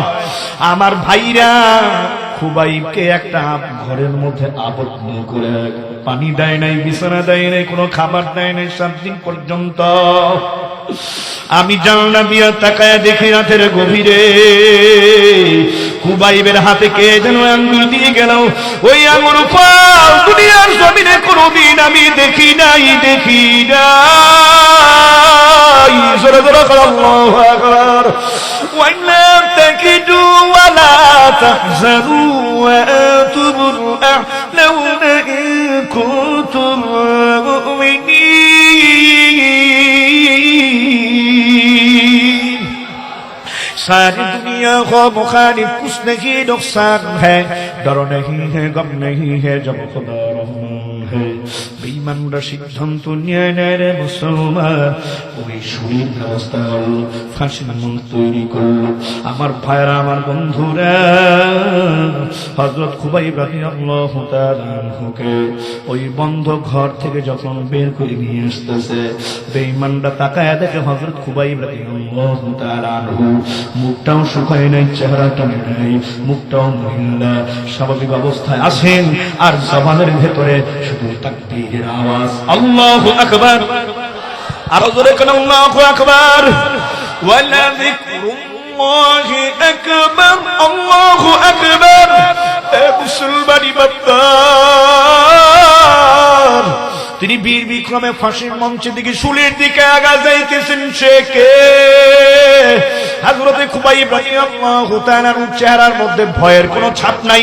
আমার ভাইরা খুবাইবকে একটা ঘরের মধ্যে আবদ্ধ করে, পানি দেয় নাই, বিছানা দেয় নাই, কোনো খাবার দেয় নাই 7 দিন পর্যন্ত। আমি জানলা দিয়া তাকায়া দেখি রাতের গভীরে খুবাইবের হাতে কে যেন আঙ্গুল দিয়ে গেল। ওই আঙুল পাল দুনিয়ার জমিনে কোনোদিন আমি দেখি নাই। জোরে জোরে আল্লাহু আকবার। ওয়ালা তাকিদু ওয়ালা তাহজানু ওয়া আনতুমুল আ'লাউনা ইন কুনতুম মুমিনিন। सारी दुनिया को मुखालिफ कुछ नहीं नुकसान है, डर नहीं है, गम नहीं है जब खुदा रहमान है। बेईमानরা সিদ্ধান্ত নিয়ে নেয় রে মুসলমান, ওই শরীর ব্যবস্থা হলো ফাঁসির মন তৈরি করলো। আমার ভাইরা, আমার বন্ধুরা, হযরত খুবাইব রাদিয়াল্লাহু তাআলা আনহুকে ওই বন্ধ ঘর থেকে যখন বের করে নিয়ে আসতেছে, বেঈমানরা তাকায় দেখে হযরত খুবাইব রাদিয়াল্লাহু তাআলা আনহু মুখটাও শুকায় নাই, চেহারাটা নাই, মুখটাও মহিলা স্বাভাবিক অবস্থায় আছেন, আর জবানের ভেতরে শুধু তাকবীরের আওয়াজ, আল্লাহু আকবার। আরো জোরে কেন আল্লাহু আকবার। ওয়ালা যিকরুল্লাহি আকবার, আল্লাহু আকবার। এ মুসলমানি বান্দার, তিনি বীর বিক্রমে ফাঁসির মঞ্চের দিকে, শুলের দিকে আগা যাইতেছেন। সে কে? হযরত খুবাইব রাদিয়াল্লাহু তাআলার চেহারার মধ্যে ভয়ের কোনো ছাপ নাই।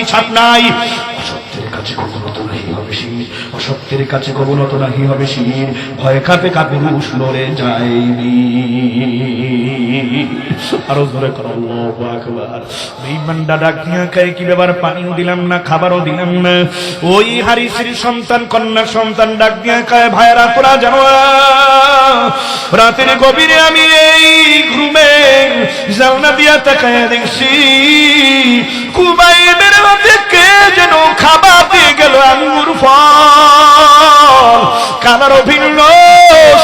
অসত্যের কাছে কখনো তো নাহি হবে শির, অসত্যের কাছে কখনো তো নাহি হবে শির। ভয় কাঁপে কাপুরুষ লড়ে যায়নি। আরো জোরে করো আল্লাহু আকবার। বেঈমানরা ডাক দিয়া কয়, কি ব্যাপার? পানিও দিলাম না, খাবারও দিলাম না। ওই হারিসের সন্তান, কন্যা সন্তান ডাক দিয়া কয়, ভাইরা তোরা জানো রাতের গভীরে আমি এই ঘুমে জানলা দিয়া তাকায়া দেখছি খুবাইবের হাতে কে যেন খাবার দিয়ে গেল। আঙ্গুর ফল, কালারও ভিন্ন,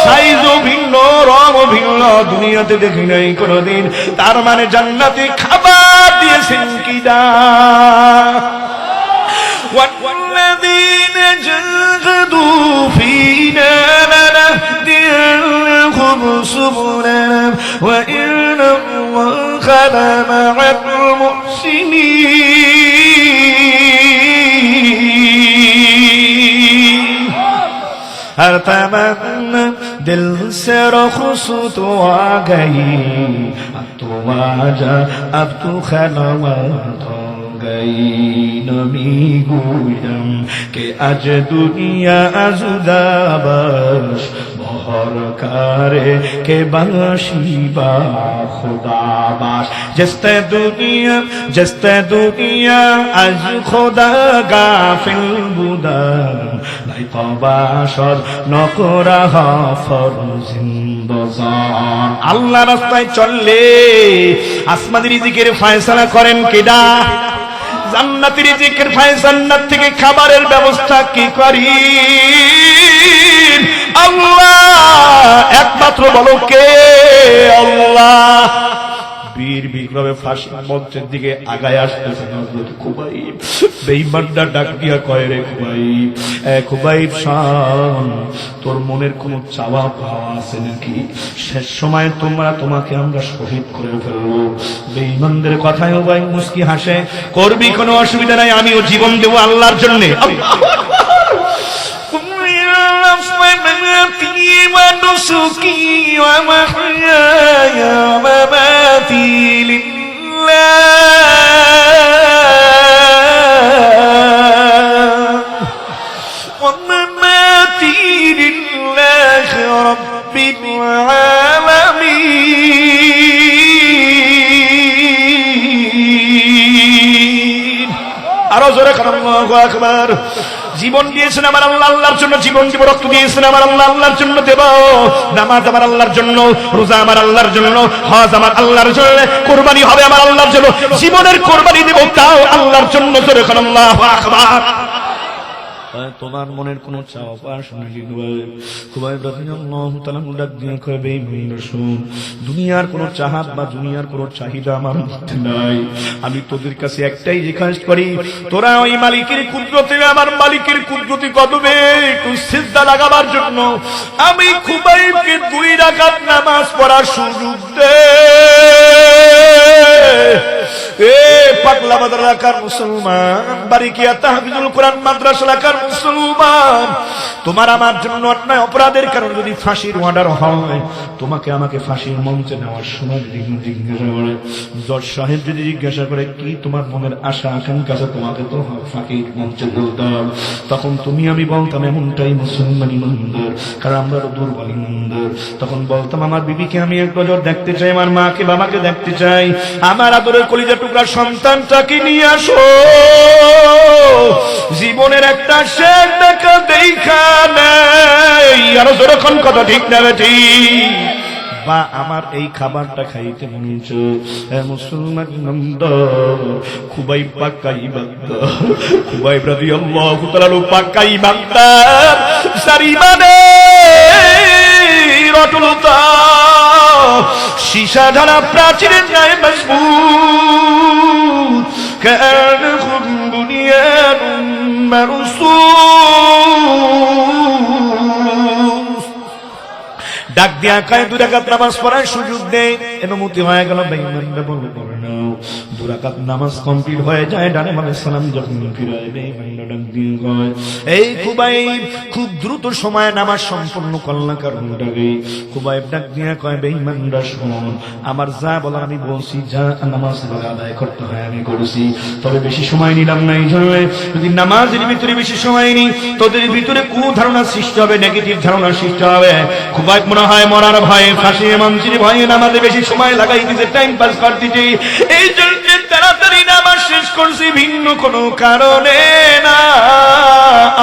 সাইজও ভিন্ন, রঙও ভিন্ন, দুনিয়াতে দেখি নাই কোনদিন। তার মানে জান্নাতে খাবার দিয়েছেন কিনা। والذين جاهدوا فينا لنهدينهم سبلنا وإن الله لمع المحسنين। हर तमन्ना दिल से रुखसत आ गई, अब तो आजा, अब तो खलवत गई। नबी गुरम के आज दुनिया अजुदाबश बहर करे के बाशी बा खुदाबाश। जस्ते दुनिया आज खुदा गाफिल बुदार लाई तबाशर नकरा ফরজিন্দজান। আল্লাহ রাস্তায় চললে আসমানি রিজিকের ফয়সালা করেন কেডা? জান্নাতি রিজিকের ফয়সালা, জান্নাত থেকে খাবারের ব্যবস্থা কি করি? আল্লাহ। একমাত্র বলো কে? আল্লাহ। বীর বিক্রমে ফাঁসির মঞ্চের দিকে আগায় আসতেছেন হযরত খুবাইব। বেঈমানরা ডাক দিয়া কয়, রে খুবাইব, খুবাইব শান, তোর মনের কোনো চাওয়া পাওয়া আছে নাকি? শেষ সময় তোমাকে আমরা শহীদ করে ফেলবো। বেঈমানদের কথায় খুবাইব মুস্কি হাসে, করবি, কোনো অসুবিধা নাই, আমিও জীবন দেব আল্লাহর জন্য। ونسكي ومحياي ومماتي لله ومماتي لله رب العالمين। আরো জোরে আল্লাহু আকবার। জীবন দিয়েছেন আমার আল্লাহ, আল্লাহর জন্য জীবন দিব। রক্ত দিয়েছেন আমার আল্লাহ, আল্লাহর জন্য দেব। নামাজ আমার আল্লাহর জন্য, রোজা আমার আল্লাহর জন্য, হজ আমার আল্লাহর জন্য, কুরবানি হবে আমার আল্লাহর জন্য। জীবনের কুরবানি দেব, তাও আল্লাহর জন্য। জোরে আল্লাহু আকবার। তোমার মনের কোন চাওয়া পাওয়া শুনে খুবাইব রাদিয়াল্লাহু তাআলা ডাক দিয়ে কয় বেঈমান শুন, দুনিয়ার কোন চাহাত বা দুনিয়ার কোন চাহিদা আমার মধ্যে নাই। আমি তোদের কাছে একটাই রিকোয়েস্ট করি, তোরা ওই মালিকের কুদরতে, আমার মালিকের কুদরতি কদমে একটু সিজদা লাগাবার জন্য আমি খুবাইবকে 2 রাকাত নামাজ পড়ার সুযোগ দে। পাগলা বাজার এলাকার মুসলমান, বারিকিয়া তাহফিজুল কোরআন মাদ্রাসা এলাকার মুসলমান, তোমার আমার জন্য অন্যায় অপরাধের কারণে যদি ফাঁসির অর্ডার হয়, তোমাকে আমাকে ফাঁসির মঞ্চে নেওয়ার সময় জিজ্ঞাসা করে, জজ সাহেব যদি জিজ্ঞাসা করে কি তোমার মনের আশা আকাঙ্ক্ষা আছে, তোমাকে তো ফাঁসির মঞ্চে বলতাম, তখন তুমি আমি বলতাম এমনটাই মুসলমান ইমানদার, কারণ আমরা তো দুর্বল ইমানদার। তখন বলতাম আমার বিবিকে আমি এক নজর দেখতে চাই, আমার মাকে বাবাকে দেখতে চাই, আমার আদরের কলিজা টুকরা সন্তানটাকে নিয়ে আসো, জীবনের একটা শেষ দেখা দেখা নেই। আরো যখন কথা ঠিক না ঠিক, বা আমার এই খাবারটা খাইতে মনে হচ্ছে মুসলমান ইমানদার, খুবাইব পাক্কা ইমানদার, খুবাইব রাদিয়াল্লাহু তাআলা পাক্কা ইমানদার, যার ঈমানের অটলতা সীসা ঢালা প্রাচীরের ন্যায় মজবুত, কানহুম বুনিয়ানুম মারসুস। ডাক দিয়া কয় 2 রাকাত নামাজ পড়ার সুযোগ দেয়, অনুমতি হয়ে গেল। বেঈমানরা বলে পড়ে না, 2 রাকাত নামাজ কমপ্লিট হয়ে যায়, ডানে বামে সালাম যখন ফিরায়, বেঈমানরা ডাক দিয়ে কয় এই খুবাইব খুব দ্রুত সময়ে নামাজ সম্পন্ন করলা, কারণটাকে খুবাইব ডাক দিয়ে কয় বেঈমানরা শোন, আমার যা বলার আমি বলছি, যা নামাজ আদায় করতে হয় আমি করেছি, তবে বেশি সময় নিলাম না। এই জন্য যদি নামাজের ভিতরে বেশি সময় নিই, তোদের ভিতরে কুধারণা সৃষ্টি হবে, নেগেটিভ ধারণা সৃষ্টি হবে। খুবাইব মনে হয় মরার ভয়ে, ফাঁসি মঞ্চের ভয়ে নামাজে বেশি সময় লাগাই দিতে, টাইম পাস করতেছি, এই জন্য তাড়াতাড়ি নামাজ শেষ করছি, ভিন্ন কোনো কারণে না।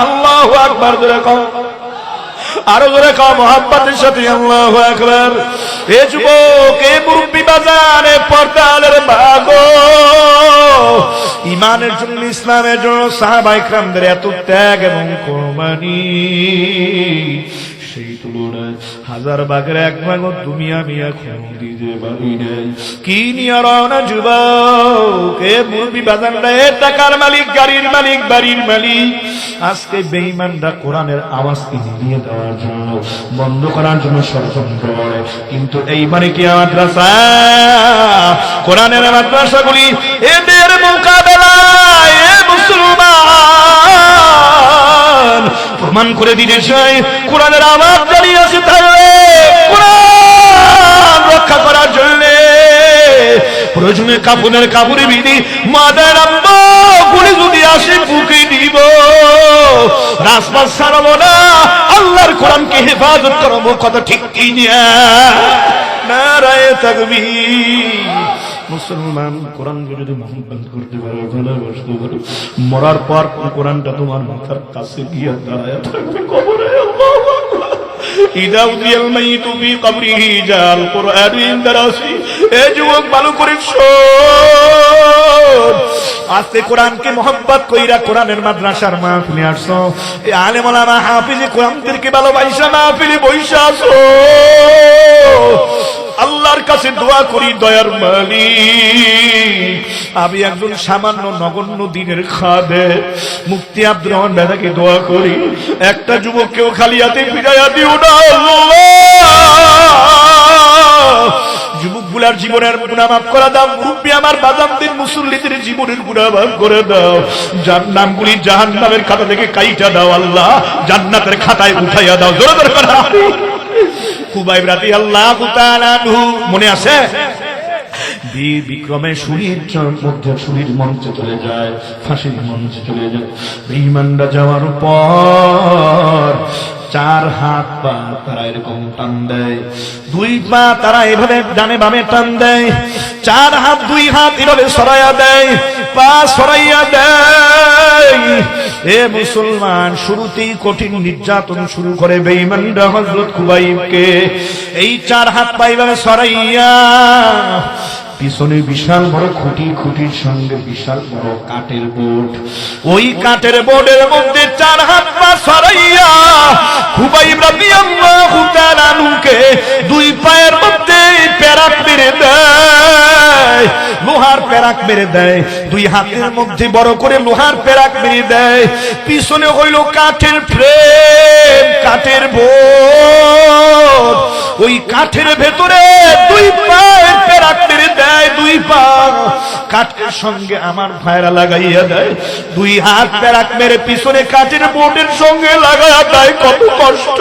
আল্লাহু আকবার জোরে কও, আরো জোরে কও মুহাব্বতের সাথে আল্লাহু আকবার। এ যুবক, এ মুরব্বি বাজারে পর্দালের ভাগো, ইমানের জন্য, ইসলামের জন্য সাহাবায়ে কেরামদের এত ত্যাগ এবং কোরবানি, সেই তুলনায় 1000 ভাগের 1 ভাগ তুমি আমি এখন দিতে পারি নাই। কি নিয়ে রওনা যুবক, এ মুরব্বি বাজাররা, এ টাকার মালিক, গাড়ির মালিক, বাড়ির মালিক, আজকে বেঈমানরা কোরআনের আওয়াজকে নিভিয়ে দেওয়ার জন্য, বন্ধ করার জন্য ষড়যন্ত্র করে। কিন্তু এই বারিকিয়া মাদ্রাসা, কোরআনের মাদ্রাসাগুলি এদের মোকাবেলায় এ মুসলমান প্রমাণ করে দিতে চাই, কোরআনের আওয়াজ জানিয়ে আছে, তাহলে কোরআন রক্ষা করার জন্য প্রয়োজনে কাপুরের কাপুরে বিধি মাদের আম্মা গুলি যদি আসে বুকে দিব, রাজপাত ছাড়বো না, আল্লাহর কোরআনকে হেফাজত করবো, কত ঠিক কি নিয়া নারায়ে তাকবীর। মুসলমান কোরআনকে যদি মহব্বত করতে পারো, ভালোবাসতে পারো, মরার পর কোরআনটা তোমার মাথার কাছে গিয়ে দাঁড়ায় থাকবে কবরে। আল্লাহু আকবার। ইদা উদিয়াল মাইতু ফি কবরিহি জাল কুরআন ইনদারাসি। এ যুবক ভালো করে শোন, আজকে কোরআনকে মহব্বত কইরা কোরআনের মাদ্রাসার মাহফিলে আসছো, এই আলেম ওলামা হাফিজে কোরআনদেরকে ভালোবাসা মাহফিলে বইসা আছো। আল্লাহর কাছে দোয়া করি, দয়ার মালিক, আমি একজন সামান্য নগণ্য দিনের খাদে মুফতি আব্দুর রহমান বেদাকে দোয়া করি, একটা যুবককেও খালি হাতে ফিরাইয়া দিও না। যুবকগুলার জীবনের গুনাহ মাফ করে দাও, মুরব্বি আমার বাদামদের মুসল্লিদের জীবনের গুনাহ মাফ করে দাও, যার নামগুলি জাহান্নামের খাতা থেকে কাইটা দাও, আল্লাহ জান্নাতের খাতায় উঠাইয়া দাও। জোরে জোরে কথা। খুবাইব রাদিয়াল্লাহু তাআলা আনহু মনে আছে, বীর বিক্রমে শরীর মধ্যে শরীর মঞ্চে চলে যায়, ফাঁসির মঞ্চে চলে যায়। বেঈমানরা যাওয়ার পর চার হাত পা তারা এরকম টান দেয়, দুই পা তারা এভাবে ডানে বামে টান দেয়, চার হাত দুই হাত এভাবে সরাইয়া দেয়, পা সরাইয়া দেয়। এ মুসলমান, শুরুতেই কঠিন নির্যাতন শুরু করে বেঈমানরা হযরত খুবাইবকে। এই চার হাত পা এভাবে সরাইয়া পিছনে বিশাল বড় খুঁটি, খুঁটির সঙ্গে বিশাল বড় কাঠের বোর্ড, ওই কাঠের বোর্ডের মধ্যে চার হাত পা সরাইয়া খুবাইব রাদিয়াল্লাহু তাআলা আনহুকে দুই পায়ের মধ্যে পেরাক মেরে দেয়, লোহার পেরাক মেরে দেয়, দুই হাতের মধ্যে বড় করে লোহার পেরাক মেরে দেয়। পিছনে হইল কাঠের ফ্রেম, কাঠের বোর্ড, ওই কাঠের ভেতরে দুই পায়ের পেরাক মেরে দেয়, দুই পা কাঠের সঙ্গে আমার ভাইরা লাগাইয়া দেয়, দুই হাত পেরাক মেরে পিছনে কাঠের বোর্ডের সঙ্গে লাগাইয়া দেয়। কত কষ্ট!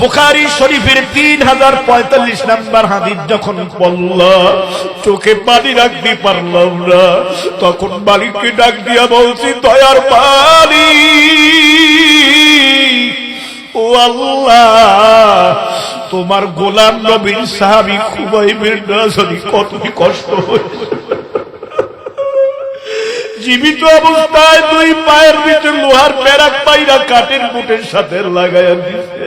বুখারী শরীফের 3045 নম্বর হাদিস যখন বললাম, চোখে পানি রাখতে পারলাম না, তখন মালিককে ডাক দিয়া বলছি, দয়ার মালিক, ও আল্লাহ, তোমার গোলাম নবীর সাহাবী খুবাইবের নাজরি কতই কষ্ট হয়েছে। জীবিত অবস্থায় দুই পায়ের ভিতরে লোহার পেরাক পাইরা কাঠের বুটের সাথে লাগাইয়া দিছে,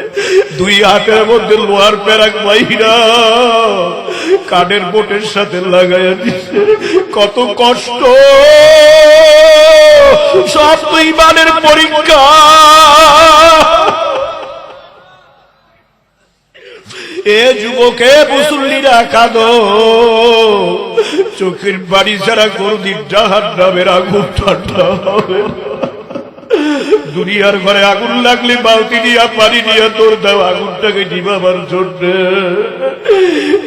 দুই হাতের মধ্যে লোহার পেরাক পাইরা কাঠের বুটের সাথে লাগাইয়া দিছে। কত কষ্ট! সব তো ঈমানের পরীক্ষা। এ যুবকে মুসল্লিরা কাঁদো, চোখের বাড়ি ছাড়া কোনদিন জাহান্নামের আগুন ঠান্ডা হবে। দুনিয়ার ঘরে আগুন লাগলে বালতি দিয়া পানি দিয়া তোর দাও আগুনটাকে নিভাবার জন্য।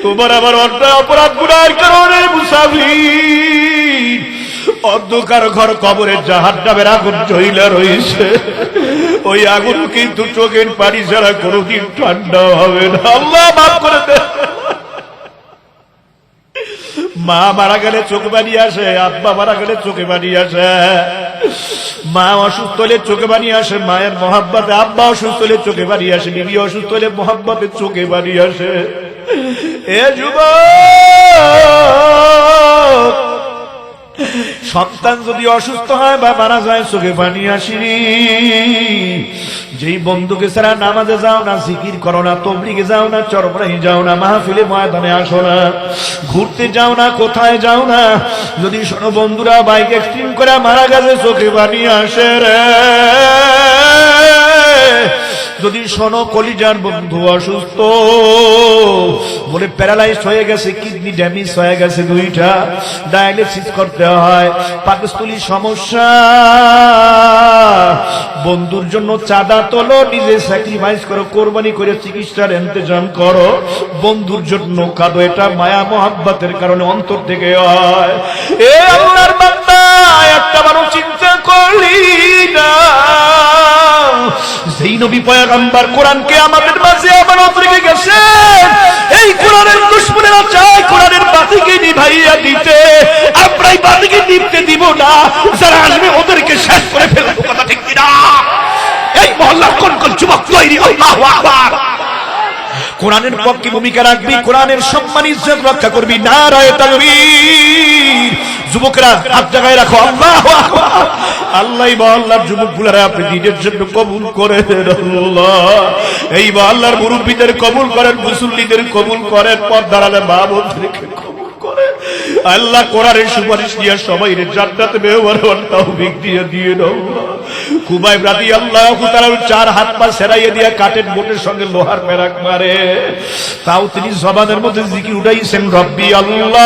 তোমার আবার অন্যায় অপরাধ গুনাহের কারণে মুসাফির অন্ধকার ঘর কবরে জাহান্নামের আগুন জ্বলা রয়েছে, ওই আগুন কিন্তু চোখের পানি ছাড়া কোনদিন ঠান্ডা হবে না। আল্লাহ মাফ করে দে। মা মারা গেলে চোখ পানি আসে, আব্বা মারা গেলে চোখে পানি আসে, মা অসুস্থ হলে চোখে পানি আসে, মায়ের মহাব্বতে, আব্বা অসুস্থ হলে চোখে পানি আসে, বিবি অসুস্থ হলে মহাব্বতে চোখে পানি আসে। এ যুবক, সন্তান যদি অসুস্থ হয় বা মারা যায় চোখে পানি আসেনি। যেই বন্ধুকে ছাড়া নামাজে যাও না, জিকির করো না, তবলিগে যাও না, চরমরাই যাও না, মাহফিলে ময়দানে আসো না, ঘুরতে যাও না, কোথায় যাও না, যদি শোনো বন্ধুরা বাইক অ্যাক্সিডেন্ট করে মারা গেছে চোখে পানি আসে রে। যদি শোনো কলিজার বন্ধু অসুস্থ, বলে প্যারালাইজ হয়ে গেছে, কিডনি ড্যামেজ হয়ে গেছে, দুইটা ডায়ালিসিস করতে হয়, পাকস্থলী সমস্যা, বন্ধুর জন্য চাঁদা তোলো, নিজে স্যাক্রিফাইস করো, কোরবানি করে চিকিৎসার ইন্তজাম করো, বন্ধুর জন্য কাঁদো, এটা মায়া মোহাব্বতের কারণে অন্তর থেকে হয়। এ আল্লাহর বান্দা, একটা মানুষ চিন্তা করলি না, সেই নবী পয়গম্বর কোরআনকে আমাদের মাঝে আমানত রেখে গেছেন, এই কোরআনের দুশমনেরা চায় কোরআনের বাতিকে নিভাইয়া দিতে, আমরাই বাতিকে নিভতে দিব না, যারা আসবে ওদেরকে শেষ করে ফেলবো। কথা ঠিক কিনা? এই মহল্লার কোন কোন যুবক তৈরি? আল্লাহু আকবার। কোরআনের পক্ষে ভূমিকা রাখবি, কোরআনের সম্মান ইজ্জত রক্ষা করবি। নারায়ে তাকবীর। যুবকরা হাত জায়গায় রাখো। আল্লাহু আকবার। আল্লাহ মহল্লার যুবকগুলারা আপনি দিনের জন্য কবুল করেন আল্লাহ। এই মহল্লার মুরব্বীদের কবুল করেন, মুসল্লিদের কবুল করেন, পর্দার আলে মা বোনদেরকে কবুল করেন আল্লাহ। কোরআনের সুপারিশ দিয়ে সবাই জান্নাতে মেহমান হওয়ার তৌফিক দিয়ে দাও। খুবাইব রাদিয়াল্লাহু তাআলা চার হাত পা সেরাইয়ে দিয়ে কাঠের বোটের সঙ্গে লোহার পেরাক মারে, তাও তিনি জবানের মধ্যে জিকির উঠাইছেন, রব্বি আল্লাহ।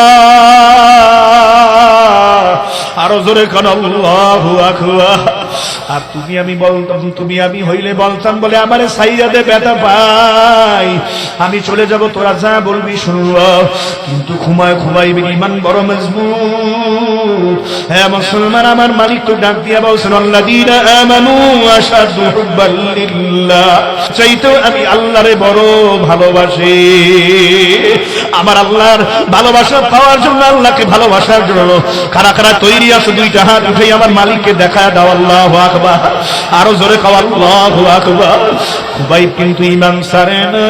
আরো জোরে কান আল্লাহু আকবার। আর তুমি আমি বলতাম, তুমি আমি হইলে বলতাম, বলে আমারে সাইয়া দে বেটা ভাই, আমি চলে যাব, তোরা যা বলবি শুনব। কিন্তু খুবাইব ঈমান বড় মজবুত। হ্যাঁ মুসলমান, আমার মালিক তো ডাক দিয়া বলছেন, আল্লাযীনা আমানু আশাদু হুব্বাল লিল্লাহ, চাইতেও আমি আল্লাহরে বড় ভালোবাসি। আমার আল্লাহর ভালোবাসা পাওয়ার জন্য, আল্লাহকে ভালোবাসার জন্য কারা কারা তৈরি তৈরি আছো দুইটা হাত উঠে আমার মালিককে দেখায় দাও আল্লাহু আকবার আরো জোরে কও আল্লাহু আকবার খুবাইব কিন্তু ঈমান ছাড়ে না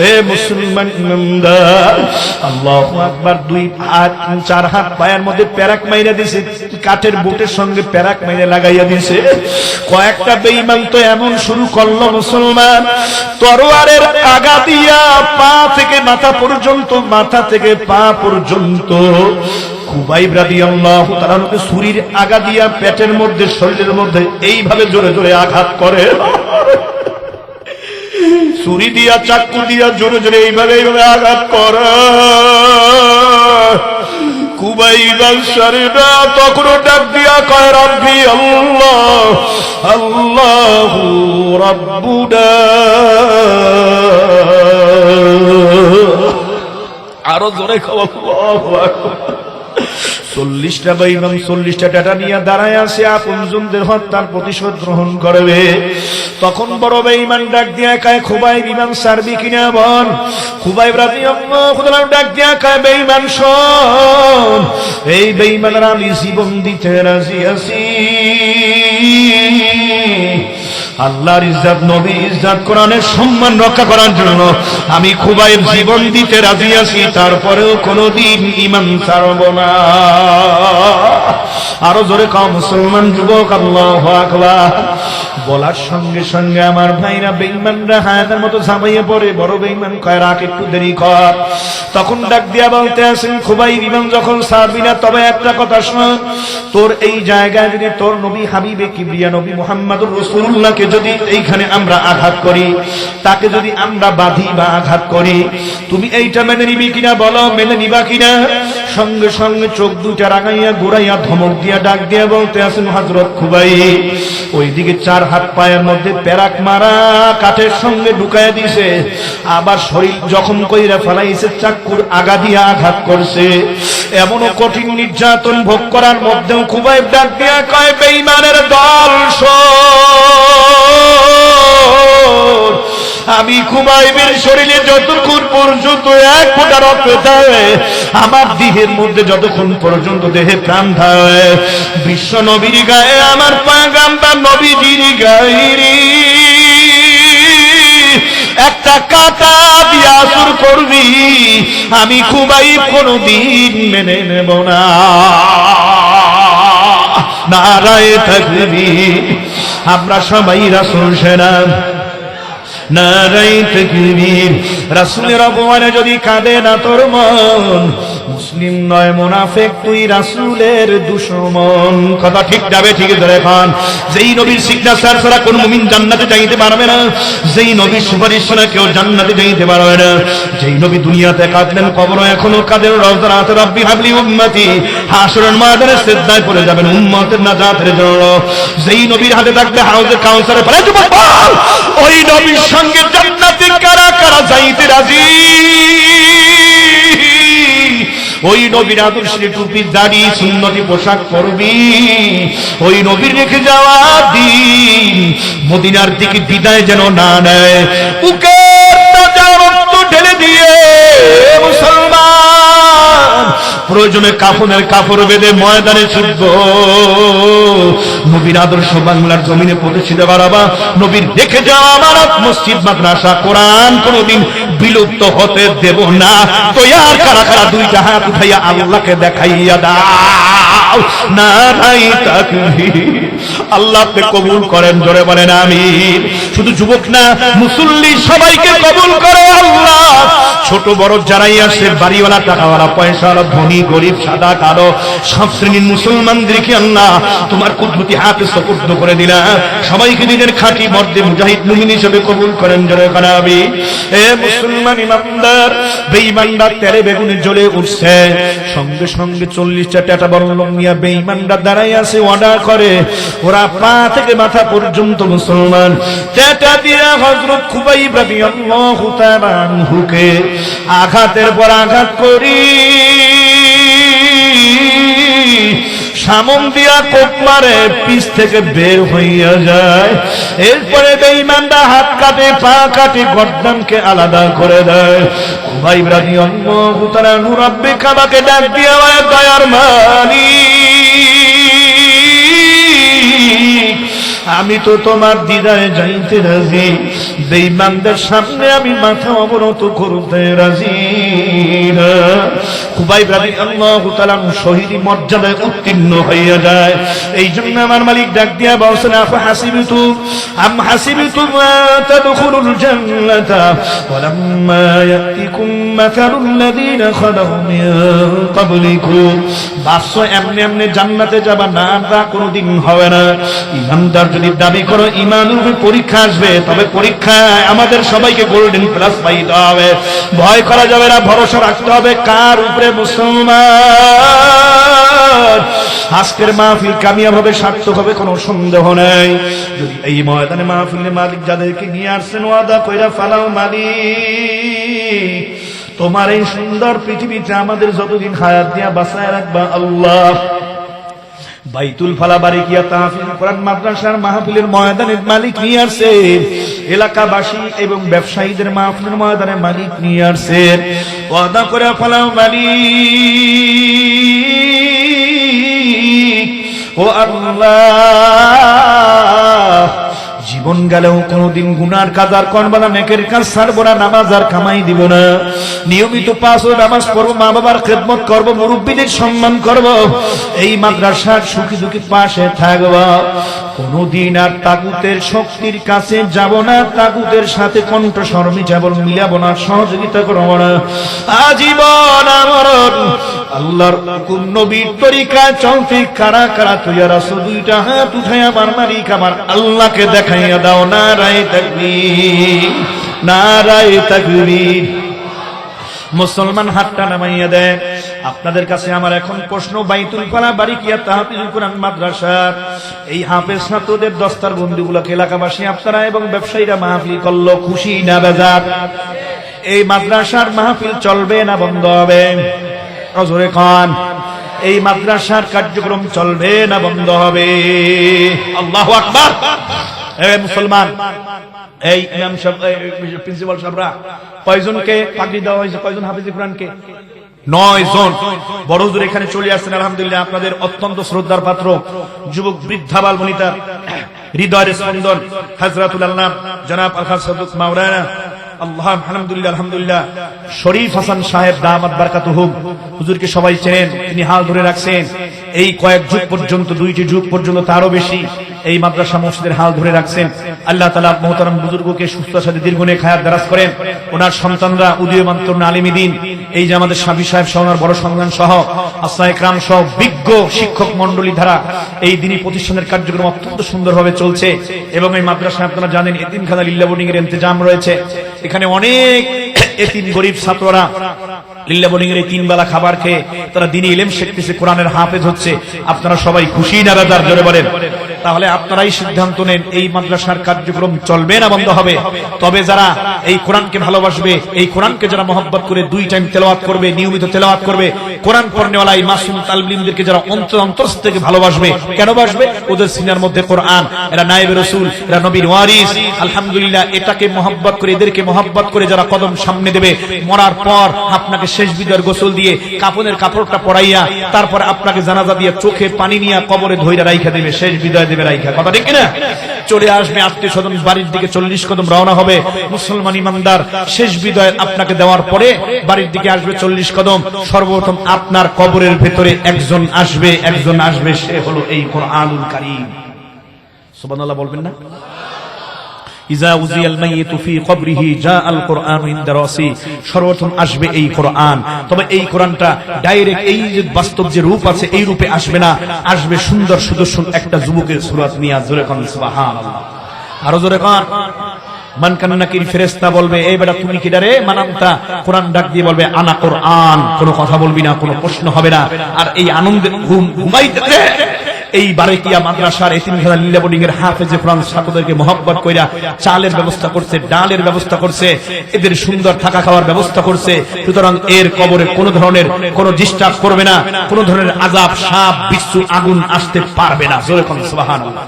এ মুসলমান ইমানদার আল্লাহু আকবার দুই হাত চার হাত পায়ের মধ্যে প্যারাক মাইরা দিছে কাঠের বুটের সঙ্গে প্যারাক মাইরা লাগাইয়া দিছে কয়েকটা বেঈমান তো এমন শুরু করলো মুসলমান তরোয়ারের আগা দিয়া পা থেকে মাথা পর্যন্ত মাথা থেকে পা পর্যন্ত খুবাইব রাদিয়াল্লাহু তাআলা ছুরির আগা দিয়া পেটের মধ্যে শরীরের মধ্যে এইভাবে জোরে জোরে আঘাত করে ছুরি দিয়া চাকু দিয়া জোরে জোরে এইভাবে আঘাত করা খুবাইব শরীরা তখন ডাক দিয়া কয় রব্বি আল্লাহ আল্লাহু রাব্বুনা আরো জোরে খাওয়া 40টা বেঈমান 40টা টাটা নিয়ে দাঁড়ায় আছে আপনজনদের হত্যার প্রতিশোধ গ্রহণ করবে তখন বড় বেঈমান ডাক দিয়া কয় খুবাইব ঈমান ছাড়বি কিনা বল খুবাইব রাদিয়াল্লাহু তাআলা ডাক দিয়া কয় বেঈমান শোন এই বেঈমানরা আমি জীবন দিতে রাজি আছি আল্লাহর ইজ্জত নবীর ইজ্জত কোরআনের সম্মান রক্ষা করার জন্য আমি খুবাইব জীবন দিতে রাজি আছি তারপরেও কোনোদিন ঈমান ছাড়ব না আরো জোরে কও মুসলমান যুবক আল্লাহু আকবার বলার সঙ্গে সঙ্গে আমার ভাইরা বেঈমানরা হায়াতের মতো ঝাঁপাইয়ে পড়ে বড় বেঈমান কয় রাখ একটু দেরি কর তখন ডাক দিয়া বলতে আছেন খুবাইব ঈমান যখন ছাড়বি না তবে একটা কথা শোন তোর এই জায়গায় যদি তোর নবী হাবিবে কিবরিয়া নবী মুহাম্মদুর রাসূলুল্লাহকে যদি এইখানে আমরা আঘাত করি তাকে যদি আমরা বাঁধি বা আঘাত করি তুমি এইটা মেনে নিবি কিনা বলো মেনে নিবা কিনা সঙ্গে সঙ্গে চোখ দুইটা রাগাইয়া ঘুরাইয়া ধমক দিয়া ডাক দিয়া বলতে আছেন হযরত খুবাইব ওইদিকে চার হাত পায়ের মধ্যে প্যারাক মারা কাঠের সঙ্গে ঢুকাইয়া দিছে আবার শরীর জখম কইরা ফেলাইছে চাকুর আগা দিয়া আঘাত করছে এমনও কঠিন নির্যাতন ভোগ করার মধ্যেও খুবাইব ডাক দিয়া কয় বেঈমানের দল আমি খুবাইবের শরীরে যতক্ষণ পর্যন্ত এক ফোঁটা রক্ত থাকে আমার দেহের মধ্যে যতক্ষণ পর্যন্ত দেহে প্রাণ থাকে বিশ্ব নবীর গায়ে আমার পয়গম্বর নবীজির গায়ে একটা কাটা দিয়ে আসর করবি আমি খুবাইব কোনদিন মেনে নেব না নারায়ে তাকবীর আমরা সবাই রাসূল সেনা নারায়ে তাকবীর রাসূলের অপমানে যদি কাঁদে না তোর মন মুসলিম নয় মুনাফিক তুই রাসূলের দুশমন কথা ঠিক যাবে ঠিক ধরে খান যেই নবীর সিগনেচার ছাড়া কোন মুমিন জান্নাতে যাইতে পারবে না যেই নবীর সুপারিশ ছাড়া কেউ জান্নাতে যাইতে পারবে না যেই নবী দুনিয়াতে কাঁদলেন কবরে এখনো কাঁদেন রওজাত রব্বি হাবলি উম্মতি হাশরের ময়দানে সিজদায় পড়ে যাবেন উম্মতের নাজাতের জন্য যেই নবীর হাতে থাকবে হাউজে কাউসারে পড়ে যুবক ওই নবীর সঙ্গে জান্নাতে কারা কারা যাইতে রাজি ওই নবীর আদর্শে টুপি দাড়ি সুন্নতি পোশাক পরবি ওই নবীর রেখে যাওয়া দিন মদিনার দিকে বিদায় যেন না নেয় বুকের তাজা রক্ত ঢেলে দিয়ে মুসলমান প্রয়োজনে কাফনের কাপড় বেঁধে ময়দানে ছুটব নবীর আদর্শ বাংলার জমিনে প্রতিষ্ঠিত করাবা নবীর রেখে যাওয়া আমানত মসজিদ মাদ্রাসা কোরআন কোনদিন বিলুপ্ত হতে দেব না তো আর কারা কারা দুইটা হাত উঠাইয়া আল্লাহকে দেখাইয়া দাও নারায়ে তাকবীর আল্লাহ আপনি কবুল করেন জোরে বলেন আমিন শুধু যুবক না মুসল্লি সবাইকে কবুল করে আল্লাহ ছোট বড় যারাই আসে বাড়িওয়ালা টাকাওয়ালা পয়সাওয়ালা ধনী গরিব সাদা কালো সব শ্রেণীর মুসলমানদেরকে আল্লাহ তোমার কুদরতি হাতে সুপুর্দ করে দিলাম সবাইকে নিজের খাঁটি মর্দে মুজাহিদ মুমিন হিসেবে কবুল করেন জোরে বলেন আমিন এ মুসলমান ইমানদার বেঈমানরা তেলে বেগুনে জ্বলে উঠছে সঙ্গে সঙ্গে 40টা টাটা বলল মিয়া বেঈমানরা দাঁড়ায় আছে অর্ডার করে ওরা পা থেকে মাথা পর্যন্ত মুসলমান টাটা দিয়া হযরত খুবাইব রাদিয়াল্লাহু তাআলা আনহুকে আঘাতের পর আঘাত করি সামন দিয়া কোপ মারে, পিছ থেকে বের হইয়া যায়। এরপরে বেঈমানরা হাত কাটে, পা কাটে, গর্দানকে আলাদা করে দেয়। খুবাইব রাদিয়াল্লাহু তাআলা আনহু রব্বে কাবাকে ডাক দিয়া বলে, দয়ার মালিক, আমি তো তোমার দিদারে যাইতে রাজি, বেঈমানদের সামনে আমি মাথা অবনত করতে রাজি না। খুবাইব রাদিয়াল্লাহু তাআলা শহীদি মর্যাদায় উত্তীর্ণ হইয়া যায়। এই জন্য আমার মালিক ডাক দিয়া বলছেন, আফা হাসিবতু আম হাসিবতুম তাদখুলুল জান্নাতা ওয়ালাম্মা ইয়াতিকুম মাসালুল লাযীনা খালাউ মিন ক্বাবলিকুম, বাস এমনি এমনি জান্নাতে যাবা না, তা কোনোদিন হবে না। ইমানদার যদি দাবি করো ইমানের উপর পরীক্ষা আসবে, তবে পরীক্ষায় আমাদের সবাইকে গোল্ডেন প্লাস পাইতে হবে। ভয় করা যাবে না, ভরসা রাখতে হবে কার উপরে? মুসলমান। আজকের মাহফিল কামিয়াব হবে, সার্থক হবে, কোনো সন্দেহ নেই। যদি এই ময়দানে মাহফিলে মালিক যাদেরকে নিয়ে আসছেন, ওয়াদা কইরা ফালাও মালিক, তোমার এই সুন্দর পৃথিবীতে আমাদের যতদিন হায়াত দিয়া বাঁচায় রাখবা আল্লাহ। বাইতুল ফালা বারিকিয়া তাহফিজ কোরআন মাদ্রাসার মাহফিলের ময়দানের মালিক নিয়ে আসছে, এলাকাবাসী এবং ব্যবসায়ীদের মাহফিলের ময়দানে মালিক নিয়ে আসছে। ওয়াদা করে ফালাও মালিক, ও আল্লাহ, জীবন গেলেও কোনদিন গুনার কাজ আর করব না, নেকের কাজ ছাড়বো না, নামাজ আর কামাই দিব না, নিয়মিত 5 ওয়াক্ত নামাজ পড়বো, মা বাবার খেদমত করব, মুরব্বীদের সম্মান করব, এই মাদ্রাসার সুখী দুঃখী পাশে থাকব। কোনদিন আর তাগুতের শক্তির কাছে যাব না, তাগুতের সাথে কণ্ঠস্বর মিলাবো না, সহযোগিতা করব না। আজীবন আমরণ আল্লাহর হুকুম নবীর তরিকায় চলতে কারা কারা তুইয়া রাসূল, দুইটা হাত উঠায় আমার মালিক আমার আল্লাহকে দেখাইয়া দাও। নারায়ে তাকবীর, নারায়ে তাকবীর। মুসলমান হাতটা নামাইয়া দেন। আপনাদের কাছে আমার এখন প্রশ্ন, বাইতুল ফালা বারিকিয়া তাহফিজুল কোরআন মাদ্রাসার এই হাফেজ ছাত্রদের দস্তার বন্ধুগুলোকে এলাকাবাসী আপনারা এবং ব্যবসায়ীরা মাহফিল করলো, খুশি না বেজার? এই মাদ্রাসার মাহফিল চলবে না বন্ধ হবে? জোরে খান। এই মাদ্রাসার কার্যক্রম চলবে না বন্ধ হবে? আল্লাহু আকবার। এই মুসলমান, এই ইমাম সাহেব, প্রিন্সিপাল সাহেবরা, কয়জনকে পাগড়ি দেওয়া হয়েছে? কয়জন হাফেজ কোরআনকে? 9 জন। বড় হুজুর এখানে চলে আসছেন, আলহামদুলিল্লাহ। আপনাদের অত্যন্ত শ্রদ্ধার পাত্র, যুবক বৃদ্ধা বাল বনিতা, হৃদয়ের স্পন্দন, হযরতুল আল্লাহ জনাব আলহাজ সাদুক মাওলানা আল্লাহ আলহামদুলিল্লাহ আলহামদুলিল্লাহ শরীফ হাসান সাহেব দামাত বারকাতুহুম, হুজুরকে সবাই চেনেন। তিনি হাল ধরে রাখছেন এই কয়েক যুগ পর্যন্ত, 2টি যুগ পর্যন্ত, তারও বেশি এই মাদ্রাসা মসজিদের হাল ধরে রাখছেন। আল্লাহ তাআলা মুহতারাম বুজুর্গকে সুস্থতার সাথে দীর্ঘনেক হায়াত দারাজ করেন। ওনার সন্তানরা উদীয়মান তরুণ আলিম দ্বীন, এই যে আমাদের সাফি সাহেব সহ ওনার বড় সন্তান সহ আসমায়ে ইকরাম সহ বিজ্ঞ শিক্ষক মণ্ডলী দ্বারা এই দ্বীনী প্রতিষ্ঠানের কার্যক্রম অত্যন্ত সুন্দরভাবে চলছে। এবং এই মাদ্রাসায় আপনারা জানেন এতিমখানা লিল্লা বোর্ডিং এর ইন্তজাম রয়েছে। এখানে অনেক এতিম গরিব ছাত্ররা লিল্লা বোর্ডিং এর 3 বেলা খাবার খেয়ে তারা দ্বীনী ইলম শিখতেছে, কোরআনের হাফেজ হচ্ছে। আপনারা সবাই খুশি না বেজার? জোরে বলেন। তাহলে আপনারাই সিদ্ধান্ত নেন, এই মাদ্রাসার কার্যক্রম চলবে না বন্ধ হবে? তবে যারা এই কোরআনকে ভালোবাসবে, এই কোরআনকে যারা মহব্বত করে 2 টাইম তেলাওয়াত করবে, নিয়মিত তেলাওয়াত করবে, কোরআন পড়নেওয়ালা এই মাসুম তালিমদেরকে যারা অন্তর থেকে ভালোবাসবে, কেন বাসবে? ওদের সিনার মধ্যে কোরআন, এরা নায়েবে রাসূল, এরা নবীর ওয়ারিস। আলহামদুলিল্লাহ, এটাকে মহব্বত করে, এদেরকে মহব্বত করে যারা কদম সামনে দেবে, মরার পর আপনাকে শেষ বিদায়ের গোসল দিয়ে কাফনের কাপড়টা পরাইয়া তারপরে আপনাকে জানাজা দিয়ে চোখে পানি নিয়ে কবরে ধইরা রাইখা দেবে, শেষ বিদায় দেবে রাইখা। কথা ঠিক কিনা? চলে আসবে আত্মীয় স্বজন, বাড়ির দিকে 40 কদম রওনা হবে। মুসলমান ইমানদার শেষ বিদায় আপনাকে দেওয়ার পরে বাড়ির দিকে আসবে 40 কদম। সর্বপ্রথম আপনার কবরের ভেতরে একজন আসবে, সে হলো এই কোরআনুল কারীম। সুবহানাল্লাহ বলবেন না? ইজা উজিয়াল মাইয়িতু ফি কবরিহি জাআল কুরআনু ইনদা রাসি, সর্বপ্রথম আসবে এই কোরআন। তবে এই কোরআনটা ডাইরেক্ট এই যে বাস্তব যে রূপ আছে এই রূপে আসবে না, আসবে সুন্দর সুদর্শন একটা যুবকের সূরত নিয়ে। জোরে কান সুবহানাল্লাহ, আরো জোরে কান। মান কান নাকির ফেরেশতা বলবে, এই বেটা তুমি কি রে? মানামতা কোরআন ডাক দিয়ে বলবে, আনা কোরআন। কোনো কথা বলবি না, কোনো প্রশ্ন হবে না। আর এই আনন্দে ঘুমাইতে এই বারেকিয়া মাদ্রাসার এতিমখানা লিল্লা বোর্ডিং এর হাফেজে কোরআন ছাত্রদেরকে মহব্বত কইরা চালের ব্যবস্থা করছে, ডালের ব্যবস্থা করছে, এদের সুন্দর থাকা খাওয়ার ব্যবস্থা করছে। সুতরাং এর কবরে কোনো ধরনের কোনো ডিস্টার্ব করবে না, কোনো ধরনের আযাব, সাপ, বিচ্ছু, আগুন আসতে পারবে না। জোরে কোন সুবহানাল্লাহ।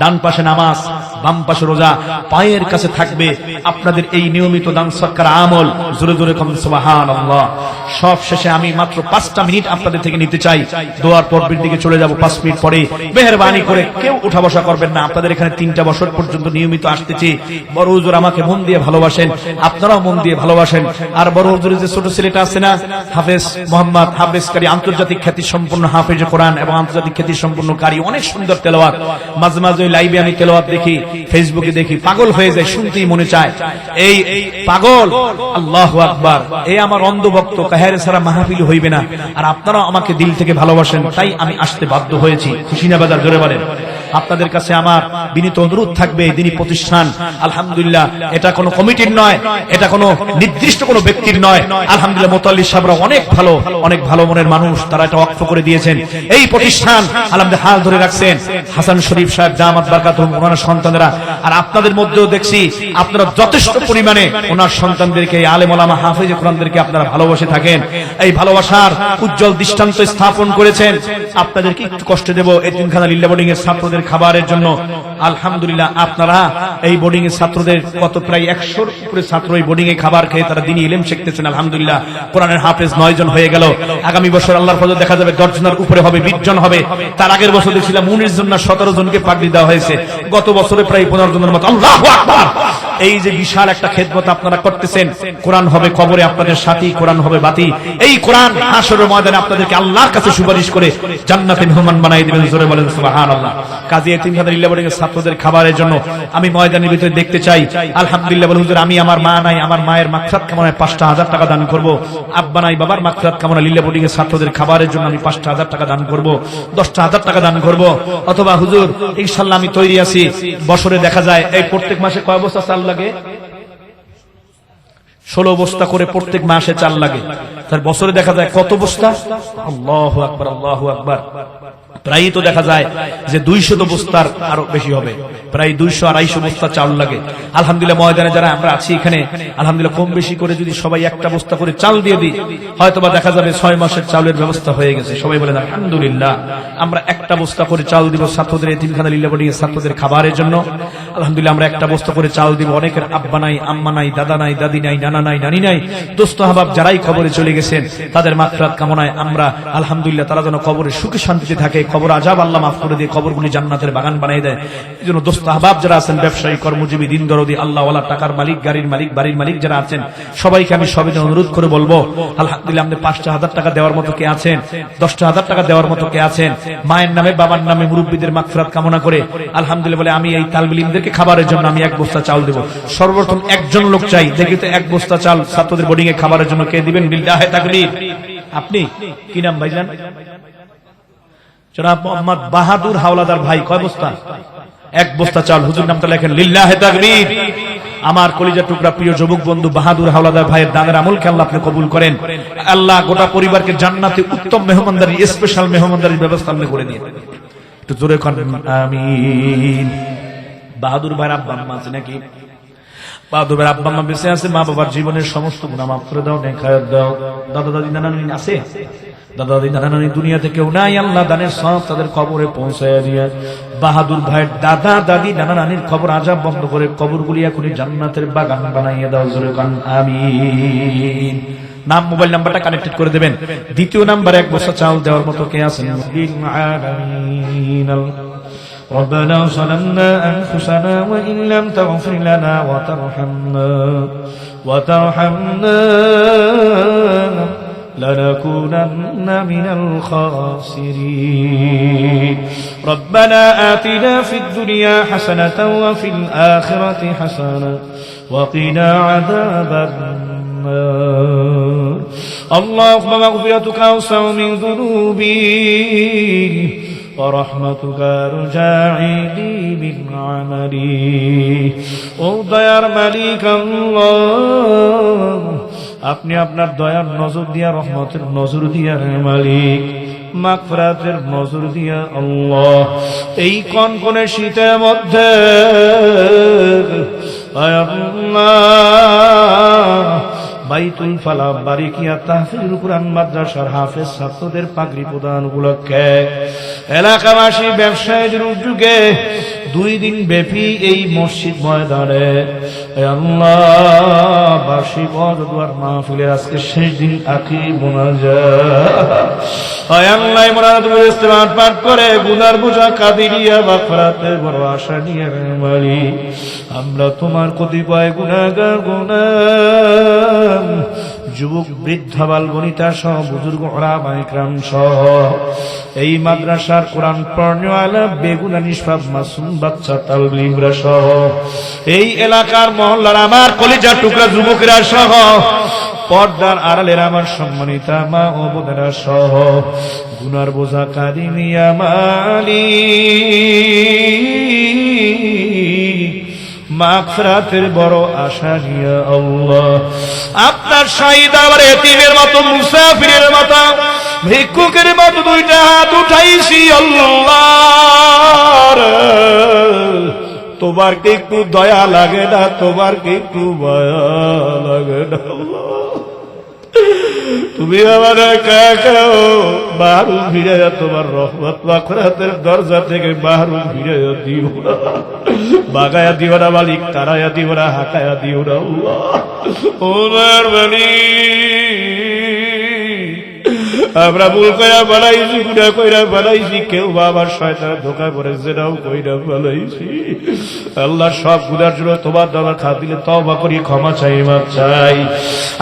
ডান পাশে নামাজ, বাম পাশে রোজা, পায়ের কাছে থাকবে আপনাদের এই নিয়মিত দান সৎকার আমল। জোরে জোরে কোন সুবহানাল্লাহ। সব শেষে আমি মাত্র 5টা মিনিট আপনাদের থেকে নিতে চাই। দোয়ার পর্বের দিকে চলে যাব 5 মিনিট পরে। মেহেরবানি করে কেউ উঠা বসা করবেন না। আপনাদের এখানে 3টা বছর পর্যন্ত নিয়মিত আসতেছি। বড় হুজুর আমাকে মন দিয়ে ভালোবাসেন, আপনারাও মন দিয়ে ভালোবাসেন। আর বড় হুজুরের যে ছোট ছেলেটা আছে না, হাফেজ মোহাম্মদ হাফেজ কারি, আন্তর্জাতিক খ্যাতি সম্পন্ন হাফেজ কোরআন এবং আন্তর্জাতিক খ্যাতি সম্পন্ন কারি, অনেক সুন্দর তেলাওয়াত। মাঝে মাঝে লাইভে আমি তেলাওয়াত দেখি, ফেসবুকে দেখি, পাগল হয়ে যায়, শুনতেই মনে চায়। এই পাগল, আল্লাহু আকবার। এই আমার অন্ধভক্ত, কাহেরে ছাড়া মাহফিল হইবে না। আর আপনারাও আমাকে দিল থেকে ভালোবাসেন, তাই আমি আসতে বাধ্য হয়েছি। খুশি না বাজার, জোরে বলেন। আপনাদের কাছে আমার বিনীত অনুরোধ থাকবে, দিনী প্রতিষ্ঠান আলহামদুলিল্লাহ এটা কোনো কমিটির নয়, এটা কোনো নির্দিষ্ট কোনো ব্যক্তির নয়। আলহামদুলিল্লাহ মুতাল্লি সাহেবরা অনেক ভালো, অনেক ভালো মনের মানুষ, তারা এটা ওয়াকফ করে দিয়েছেন। এই প্রতিষ্ঠান আলহামদুলিল্লাহ হাল ধরে রাখছেন হাসান শরীফ সাহেব দামাত বারকাতুহুম, ওনার সন্তানেরা। আর আপনাদের মধ্যেও দেখছি আপনারা যথেষ্ট পরিমাণে ওনার সন্তানদেরকে, আলেম ওলামা হাফেজ কোরআনদেরকে আপনারা ভালোবাসে থাকেন। এই ভালোবাসার উজ্জ্বল দৃষ্টান্ত স্থাপন করেছেন। আপনাদেরকে একটু কষ্ট দেব, এতিমখানা লিল্লা বোর্ডিং এর ছাত্রদের খাবারের জন্য। আলহামদুলিল্লাহ আপনারা এই বোর্ডিং এর ছাত্রদের কত প্রায় 100-র উপরে ছাত্র এই বোর্ডিং এ খাবার খেয়ে তারা দ্বীনি ইলম শিখতেছেন। আলহামদুলিল্লাহ কোরআনের হাফেজ 9 জন হয়ে গেল। আগামী বছর আল্লাহর ফজল দেখা যাবে 10 জনের উপরে হবে, 20 জন হবে। তার আগের বছর দেখছিলাম 19 জন না 17 জনকে পাগড়ি দেওয়া হয়েছে। গত বছরে প্রায় 15 জনের মতো। আল্লাহু আকবার। এই যে বিশাল একটা খেদমত আপনারা করতেছেন, কোরআন হবে কবরে আপনাদের সাথী, কোরআন হবে বাতি। এই কোরআন হাশরের ময়দানে আপনাদেরকে আল্লাহর কাছে সুপারিশ করে জান্নাতে মেহমান বানাই দিবেন। জোরে বলেন সুবহানাল্লাহ। কাজী এতিমখানা লিল্লা বোর্ডিং এর ছাত্রদের খাবারের জন্য আমি ময়দানের ভিতরে দেখতে চাই। আলহামদুলিল্লাহ বলে হুজুর আমি আমার মা নাই, আমার মায়ের মাগফিরাত কামনায় 5,000 টাকা দান করব। আব্বা নাই, বাবার মাগফিরাত কামনা লিল্লা বোর্ডিং এর ছাত্রদের খাবারের জন্য আমি 5,000 টাকা দান করব, 10,000 টাকা দান করব। অথবা হুজুর ইনশাআল্লাহ আমি তৈরি আছি। বছরে দেখা যায় এই প্রত্যেক মাসে কয় বস্তা চাল লাগে? 16 বস্তা করে প্রত্যেক মাসে চাল লাগে। তার বছরে দেখা যায় কত বস্তা? আল্লাহু আকবার, আল্লাহু আকবার। প্রায় তো দেখা যায় যে 200 বস্তার আরো বেশি হবে, প্রায় 200-250 বস্তা চাল লাগে। আলহামদুলিল্লাহ ময়দানে যারা আমরা আছি এখানে আলহামদুলিল্লাহ কম বেশি করে যদি সবাই একটা বস্তা করে চাল দিয়ে দিই, হয়তোবা দেখা যাবে 6 মাসের চালের ব্যবস্থা হয়ে গেছে। সবাই বলেন আলহামদুলিল্লাহ। আমরা একটা বস্তা করে চাল দিব ছাত্রদের, এতিমখানা লিল্লা বোর্ডিং এর ছাত্রদের খাবারের জন্য। আলহামদুলিল্লাহ আমরা একটা বস্তা করে চাল দিব। অনেকের আব্বা নাই, আম্মা নাই, দাদা নাই, দাদি নাই, নানা নাই, নানি নাই, দোস্ত আহবাব যারাই কবরে চলে গেছেন তাদের মাগফিরাত কামনায় আমরা আলহামদুলিল্লাহ তারা যেন কবরে সুখে শান্তিতে থাকে, কবর আযাব আল্লাহ মাফ করে দিয়ে কবরগুলি জান্নাতের বাগান বানিয়ে দেয়। এই জন্য দোস্ত আহবাব যারা আছেন, ব্যবসায়ী, কর্মজীবী, দিন দরদি, আল্লাহ ওয়ালা, টাকার মালিক, গাড়ির মালিক, বাড়ির মালিক যারা আছেন সবাইকে আমি সবাইকে অনুরোধ করে বলবো আলহামদুলিল্লাহ আমাদের 5,000 টাকা দেওয়ার মতো কে আছেন? 10,000 টাকা দেওয়ার মতো কে আছেন? মায়ের নামে, বাবার নামে, মুরব্বীদের মাগফিরাত কামনা করে আলহামদুলিল্লাহ বলে আমি এই তালবিল ইলমদেরকে খাবারের জন্য আমি 1 বস্তা চাল দেব। সর্বপ্রথম একজন লোক চাই, দেখি তো 1 বস্তা চাল ছাত্রদের বোর্ডিং এ খাবারের জন্য কে দিবেন? লিল্লাহে তাকবীর। আপনি কি নাম ভাইজান? জনাব মোহাম্মদ বাহাদুর হাওলাদার ভাই। কয় বস্তা? 1 বস্তা চাল। হুজুর নামটা লেখেন, লিল্লাহে তাকবীর। আমার কলিজার টুকরা প্রিয় যুবক বন্ধু বাহাদুর হাওলাদার ভাইয়ের দানের আমলকে আল্লাহ আপনি কবুল করেন। আল্লাহ গোটা পরিবারকে জান্নাতে উত্তম মেহমানদারি, স্পেশাল মেহমানদারির ব্যবস্থা আপনি করে দিন। একটু জোরে করেন আমিন। বাহাদুর ভাইয়ের আব্বা আম্মা আছে নাকি? বাহাদুর ভাইয়ের আব্বা আম্মা বেঁচে আছে, মা বাবার জীবনের সমস্ত গুনাহ মাফ করে দাও, নেখায়াত দাও। দাদা দাদি নানা নানি আছে? দাদা দাদি নানা নানি দুনিয়াতে কেউ নাই, আল্লাহ দানের সব তাদের কবরে পৌঁছায় দিয়ে বাহাদুর ভাইয়ের দাদা দাদি নানা নানির কবর আযাব বন্ধ করে কবরগুলি এখনই জান্নাতের বাগান বানাইয়ে দাও। জোরে কান আমিন। নাম, মোবাইল নাম্বারটা কানেক্টেড করে দেবেন। দ্বিতীয় নাম্বারে 1 বস্তা চাল দেওয়ার মতো কে আছেন? ربنا ظلمنا أنفسنا وإن لم تغفر لنا وترحمنا لنكونن من الخاسرين ربنا آتنا في الدنيا حسنة وفي الآخرة حسنة وقنا عذاب النار اللهم مغفرتك أوسع من ذنوبي ورحمتك أرجى عندي من عملي ও দয়ার মালিক আল্লাহ, আপনি আপনার দয়ার নজর দিয়া, রহমতের নজর দিয়া মালিক মাগফিরাতের নজর দিয়া আল্লাহ এই কনকনে শীতের মধ্যে আয় আল্লাহ বাইতুল ফালাহ বারিকিয়া তাহফিজুল কুরআন মাদ্রাসার হাফেজ ছাত্রদের পাগড়ি প্রদান উপলক্ষে এলাকাবাসী ব্যবসায়ীদের উদ্যোগে 2 দিন ব্যাপী এই মসজিদ ময়দানে আল্লাহ বার্ষিক ওয়াজ মাহফিলের আজকে শেষ দিন আখির মুনাজাত আয় আল্লাহ মুনাজাতুল ইস্তিগফার পাঠ করে গুনার বোঝা কাদিরিয়া মাগফিরাতের বড় আশা নিয়ে মালি আমরা তোমার কতিপয় গুনাহগার যুবক বৃদ্ধা বাল বনিতা সহ বুজুর্গ ওলামা ইকরাম সহ এই মাদ্রাসার কোরআন পড়নেওয়ালা বেগুনা নিষ্পাপ মাসুম বাচ্চা তালবীরা সহ এই এলাকার মহল্লার আমার কলিজার টুকরা যুবকেরা সহ পর্দার আড়ালের আমার সম্মানিতা মা ও বোনেরা সহ গুনার বোঝা কাদিনিয়া মালি মাগফিরাতের বড় আশা নিয়ে আল্লাহ আপনার শাহিদ আবার এতিমের মতো মুসাফিরের মতো ভিক্ষুকের মতো 2টা হাত উঠাইছি আল্লাহ তোমার কি একটু দয়া লাগে না তোমার কি একটু মায়া লাগে না তুমি আমাদের কাকাও মাহরুম ফিরাইয়া তোমার রহমত মাগফিরাতের দরজা থেকে মাহরুম ফিরাইয়া দিও না বাগায়া দিও না মালিক তারায়া দিও না হাকায়া দিও না আল্লাহ ওনার আমরা ভুল কইরা বানাইছি গুনাহ কইরা বানাইছি কেউ বাবার শয়তানের ধোঁকা পড়েছে নাও কইরা বানাইছি আল্লাহ সব গুনার জন্য তোমার দরবার খাত দিলে তওবা করি ক্ষমা চাই মাফ চাই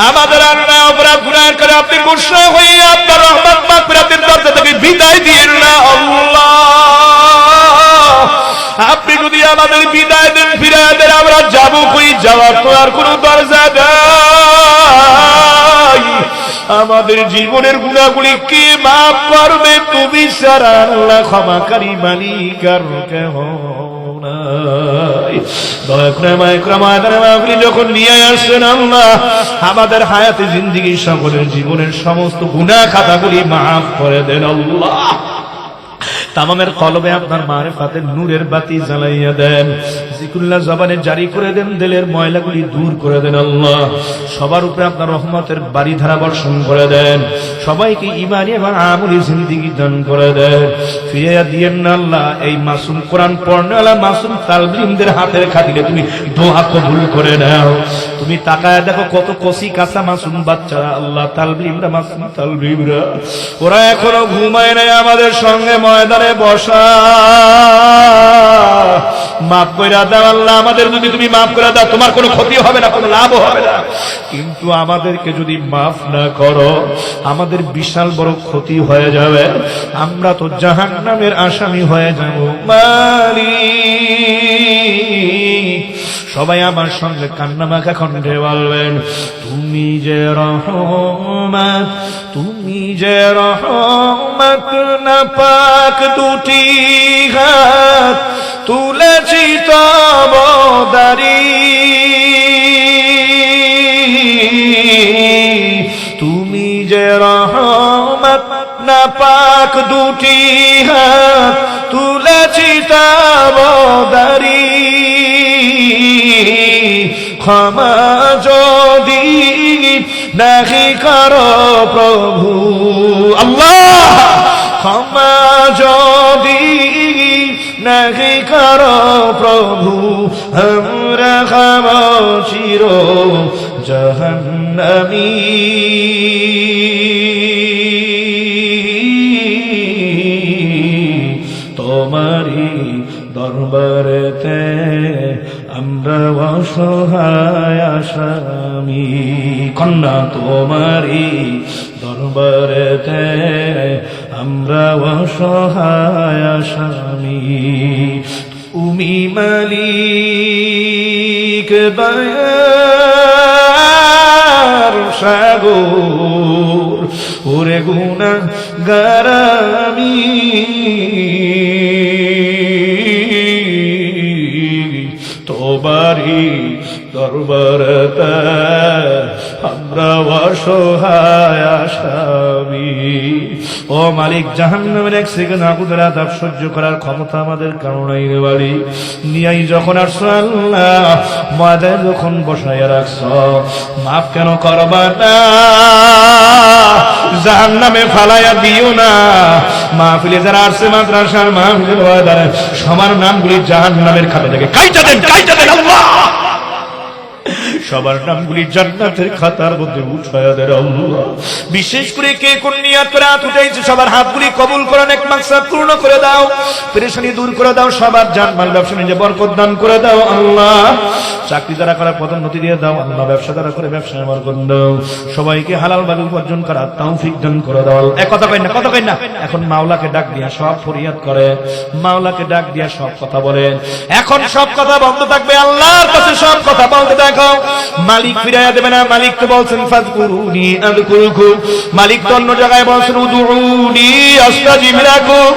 আমাদের আল্লাহ অপরাধ গুনাহ করে আপনি গুসা হয়ে আপনার রহমত মাগফিরাতের দরজা থেকে বিদায় দিয়েন না আল্লাহ আপনি যদি আমাদের বিদায় দেন ফিরায় দেন আমরা যাবো কই যাওয়ার তো আর কোনো দরজা নাই আমাদের জীবনের গুনাহগুলি কে মাফ করবে তুমি ছাড়া আল্লাহ ক্ষমাকারী মালিক আর কেহ নাই দয়া করে মায়া করে মায়া যখন নিয়ে আসছেন আল্লাহ আমাদের হায়াতে জিন্দেগি সকলের জীবনের সমস্ত গুনাহ খাতাগুলি মাফ করে দেন আল্লাহ তামামের কলবে আপনার মারিফাতের নূরের বাতি জ্বালাইয়া দেন জিকুল্লাহ জবানে জারি করে দেন দিলের ময়লাগুলি দূর করে দেন আল্লাহ সবার উপরে আপনার রহমতের বাড়িধারা বর্ষণ করে দেন সবাইকে ঈমানি এবং আমলি জিন্দেগি দান করে দেন ফিরিয়ে দিয়েন না আল্লাহ এই মাসুম কোরআন পড়নেওয়ালা মাসুম তালবীমদের হাতের খাতিরে তুমি দোয়া কবুল করে নাও তুমি তাকায় দেখো কত কচি কাঁচা মাসুম বাচ্চারা আল্লাহ তালবীমরা মাসুম তালবীমরা ওরা এখনো ঘুমায় নাই আমাদের সঙ্গে ময়দানে বসা মাফ কইরা দাও আল্লাহ আমাদের যদি তুমি মাফ করে দাও তোমার কোনো ক্ষতি হবে না কোনো লাভ হবে না কিন্তু আমাদেরকে যদি মাফ না করো আমাদের বিশাল বড় ক্ষতি হয়ে যাবে আমরা তো জাহান্নামের আসামি হয়ে যাব মালিক সবাই আমার সঙ্গে কান্না মাখা কণ্ঠে বলবেন তুমি যে রহমত তুমি যে রহমত না পাক দুটি হাত তুলেছি তব দারি তুমি যে রহমত না পাক দুটি হাত তুলেছি তব দারি ক্ষমা যদি নাহি করো প্রভু আল্লাহ ক্ষমা যদি নাহি করো প্রভু আমরা খাবো চির জাহান্নামী তোমারি দরবারেতে আমরা অসহায় আসামি কন্যা তোমারি দরবারেতে আমরা অসহায় আসামি তুমি মালিক দয়ার সাগর ওরে গুনাহগার আমি তোমারি দরবারতে আমরা অসহায় আসামি ও মালিক, জাহান্নামের এক সেকেন্ড আগুনের আযাব সহ্য করার ক্ষমতা আমাদের কারো নাই রে মালিক। নিয়াই যখন আসছো আল্লাহ, ময়দানে যখন বসাইয়া রাখছো, মাফ কেন করবা না? জাহান্নামে ফালাইয়া দিও না। মাহফিলে যারা আসছে, মাদ্রাসার মাহফিলের ময়দানে সবার নামগুলি জাহান্নামের খাতা থেকে কাইটা দেন, কাইটা দেন আল্লাহ। সবার নামগুলি জান্নাতের খাতার মধ্যে উঠায়া দেন আল্লাহ। বিশেষ করে কে কোন নিয়ত করে হাত উঠাইছে, সবার হাতগুলি কবুল করে নেক মাকসাদ পূর্ণ করে দাও, পেরেশানি দূর করে দাও, সবার জানমাল ব্যবসা নিজে বরকত দান করে দাও আল্লাহ। চাকরি দ্বারা করার পদোন্নতি দিয়ে দাও আল্লাহ, ব্যবসা দ্বারা করে ব্যবসায় বরকত দাও, সবাইকে হালাল ভাবে উপার্জন করার তৌফিক দান করে দাও। এক কথা কই না, কথা কই না। এখন মাওলাকে ডাক দিয়া সব ফরিয়াদ করে, মাওলাকে ডাক দিয়া সব কথা বলেন। এখন সব কথা বন্ধ থাকবে, আল্লাহর কাছে সব কথা বলতে দেখো। মালিক ফিরাইয়া দেবে না। মালিক তো বলছেন ফাযকুরুনি আযকুরকুম, মালিক তো অন্য জায়গায় বলছেন উদউনি আস্তাজিব লাকুম।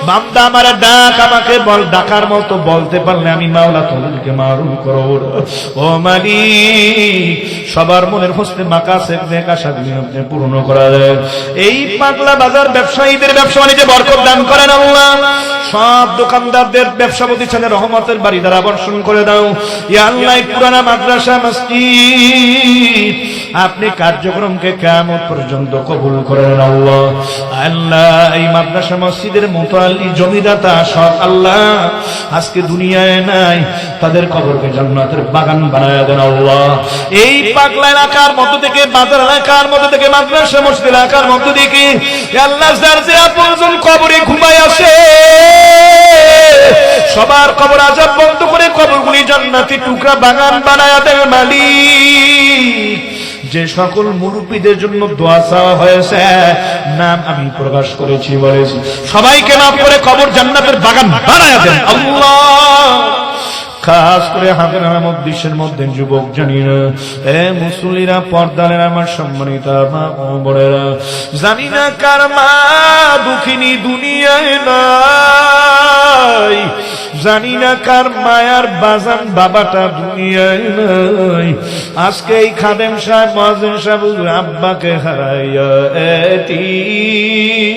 বান্দা আমার ডাক, আমাকে বল, ডাকার মতো বলতে পারলে আমি মাওলা তোমাকে মারুম করব। ও মালিক, সবার মনের হোসনে মাকাসেদ নেক আশাগুলি আপনি পূর্ণ করে দেন। এই পাগলা বাজার ব্যবসায়ীদের ব্যবসা বাণিজ্যে বরকত দান করেন আল্লাহ। সব দোকানদারদের ব্যবসা প্রতিষ্ঠানে রহমতের বাড়ি দ্বারা বর্ষণ করে দাও ইয়া আল্লাহ। পুরানা মাদ্রাসা মসজিদ আপনি কার্যক্রমকে কিয়ামত পর্যন্ত কবুল করেন আল্লাহ। আল্লাহ, এই মাদ্রাসা মসজিদের মুতাআল্লি জমিদাতা সব আল্লাহ আজকে দুনিয়ায় নাই, তাদের কবরকে জান্নাতের বাগান বানায়া দেন আল্লাহ। এই পাগলা এলাকার মধ্য থেকে, বাজার এলাকার মধ্য থেকে, মাদ্রাসা মসজিদ এলাকার মধ্য থেকে আল্লাহ যার যে আপনজন কবরে ঘুমায় আসে, সবার কবর আযাব বন্ধ করে কবরগুলি জান্নাতি টুকরা বাগান বানায়া দেন মালিক। যে সকল মুরব্বীদের জন্য দোয়া চাওয়া হয়েছে, নাম আমি প্রকাশ করেছি, বলেছি, সবাইকে মাফ করে কবর জান্নাতের বাগান বানায়া দেন আল্লাহ। খাস করে হাতের আমার দেশের মধ্যে যুবক জানি না, এ মুসল্লিরা, পর্দালের আমার সম্মানিত মা ও বোনেরা, জানি না কার মা দুঃখিনী দুনিয়ায় নাই, জানি না কার মায়ার বাজান বাবাটা দুনিয়ায় নাই। আজকে এই খাদেম সাহেব, মুয়াজ্জিন সাহেব আব্বাকে হারাইয়া এতিম,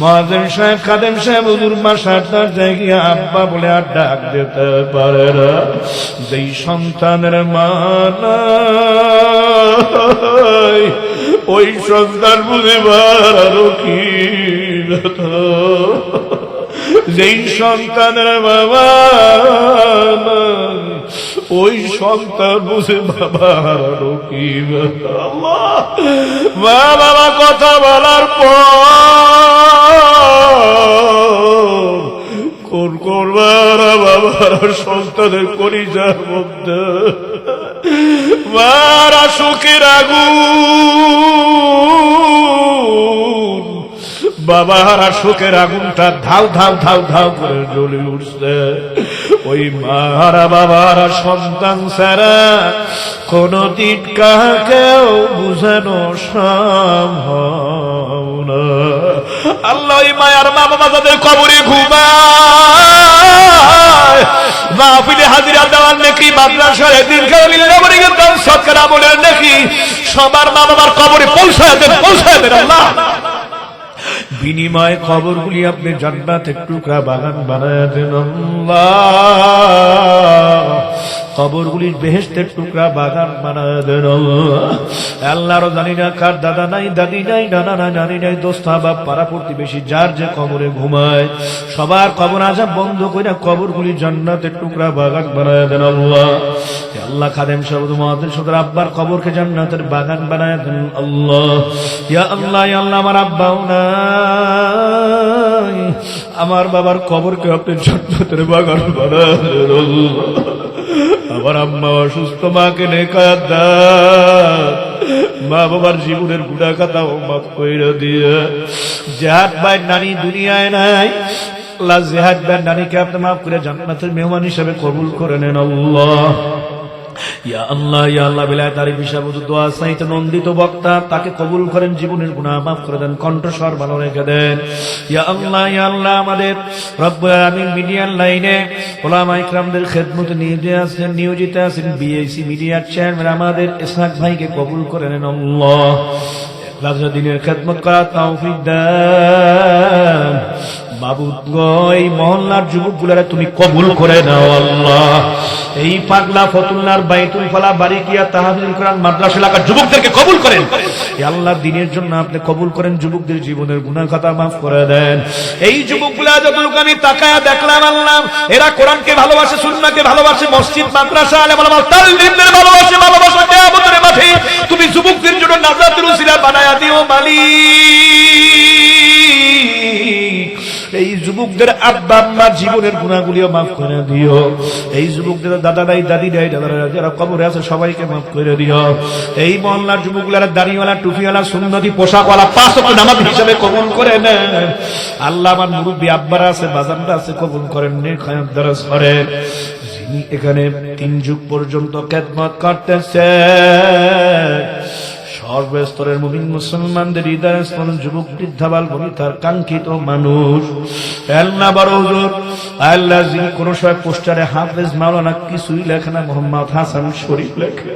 মুয়াজ্জিন সাহেব, খাদেম সাহেব হুজুর মাসাটার জায়গা আব্বা বলে আর ডাক দিতে পারে না। যেই সন্তানের মা নাই, ওই সন্তান বুঝিবার আরো কি ব্যথা। যেই সন্তানের বাবা নাই, ওই সন্তান বুঝে বাবার আরো কি ব্যথা। আল্লাহ, মা বাবা কথা বলার পর কোন করবার বাবার সন্তানের কলিজার মধ্যে মারা সুখের আগুন, বাবার সুখের আগুনটা ধাউ ধাউ ধাউ ধাউ করে জ্বলে উঠছে। ওই মারা বাবার সন্তান ছাড়া কোনদিন কাকেও বুঝানো সম্ভব না। আল্লাহ, ওই মায়ার মা বাবা তাদের কবরে ঘুমায়, মাহফিলে হাজিরা দেওয়ার নাকি, মাদ্রাসার একদিন সৎকারা বলে নাকি, সবার মা বাবার কবরে পৌঁছায় দেন, পৌঁছায় দেন আল্লাহ। বিনিময় কবরগুলি আপনি জান্নাতের টুকরা বাগান বানায় দেন আল্লাহ। কবরগুলির বেহেশতের টুকরা বাগান বানায় দেন আল্লাহ। জানি না কার দাদা নাই, দাদি নাই, নানা নাই, নানি নাই, দোস্ত বাপ, পাড়া প্রতিবেশী যার যে কবরে ঘুমায়, সবার কবর আযাব বন্ধ করে কবরগুলি জান্নাতের টুকরা বাগান বানায় দেন আল্লাহ। আল্লাহ, খাদেম সাহেব মুয়াজ্জিন সদর আব্বার কবরকে জান্নাতের বাগান বানায় দেন আল্লাহ। ইয়া আল্লাহ, ইয়া আল্লাহ, আমার আব্বাও নাই, আমার বাবার কবরকে আপনি জান্নাতের বাগান বানায় দেন আল্লাহ। আমার আম্মা অসুস্থ, মাকে নেকায়াত দান, মা বাবার জীবনের গুনাহ খাতাও মাফ কইরা দিয়ে। জিহাদ ভাই নানি দুনিয়ায় নাই, আল্লাহ জিহাদ ভাই নানিকে আপনি মাফ করে জান্নাতের মেহমান হিসেবে কবুল করে নেন আল্লাহ। ইয়া আল্লাহ, ইয়া আল্লাহ, বিলায়াত আরিফ হিসাবে দোয়া চাইতে নন্দিত বক্তা, তাকে কবুল করেন, জীবনের গুনাহ মাফ করে দেন, কণ্ঠস্বর ভালো রেখে দেন। ইয়া আল্লাহ, ইয়া আল্লাহ, আমাদের রব্বুল আলামিন মিডিয়ার লাইনে ওলামা ইকরামদের খেদমতে নিয়োজিত আছেন বিএসি মিডিয়ার চেয়ারম্যান আমাদের ইসহাক ভাইকে কবুল করে নেন আল্লাহ। লাজা দিনের খেদমত করা তৌফিক দান। মাবুদ গো, এই মহল্লার যুবকগুলারে তুমি কবুল করে নাও আল্লাহ। এই পাগলা ফতুল্লার বাইতুল ফালা বারিকিয়া তাহফিজুল কোরআন মাদ্রাসা এলাকার যুবকদেরকে কবুল করেন। হে আল্লাহ, দিনের জন্য আপনি কবুল করেন, যুবকদের জীবনের গুনাহ খাতা মাফ করে দেন। এই যুবকগুলা যতটুকু আমি তাকায়া দেখলাম আল্লাহ, এরা কোরআনকে ভালোবাসে, সুন্নাহকে ভালোবাসে, মসজিদ মাদ্রাসা আলেম ওলামা তালিমদের ভালোবাসে, ভালোবাসা কিয়ামতের মাঠে তুমি যুবকদের জন্য নাজাতের উসিলা বানায়া দিও মালিক। এই যুবকদের আব্বা আম্মার জীবনের গুনাহগুলিও মাফ করে দিও। এই যুবকদের দাদা নাই, দাদি নাই, দাদারা যারা কবরে আছে সবাইকে মাফ করে দিও। এই মহল্লার যুবকগুলার দাড়িওয়ালা, টুপিওয়ালা, সুন্নতি পোশাকওয়ালা 5 ওয়াক্ত নামাজ হিসাবে কবুল করে নেন আল্লাহ। আমার মুরব্বী আব্বারা আছে, বাজানরা আছে, কবুল করেন, নেক হায়াত দারাজ করেন। যিনি এখানে 3 যুগ পর্যন্ত খেদমত করতেছে, সর্বস্তরের মুমিন মুসলমানদের হৃদয় স্মরণ, যুবক বৃদ্ধা বাল বনিতার কাঙ্ক্ষিত মানুষ আল্লাহ বড় হুজুর আল্লাহ, যিনি কোন সময় পোস্টারে হাফেজ মাওলানা কিছুই লেখে না, মোহাম্মদ হাসান শরীফ লেখে,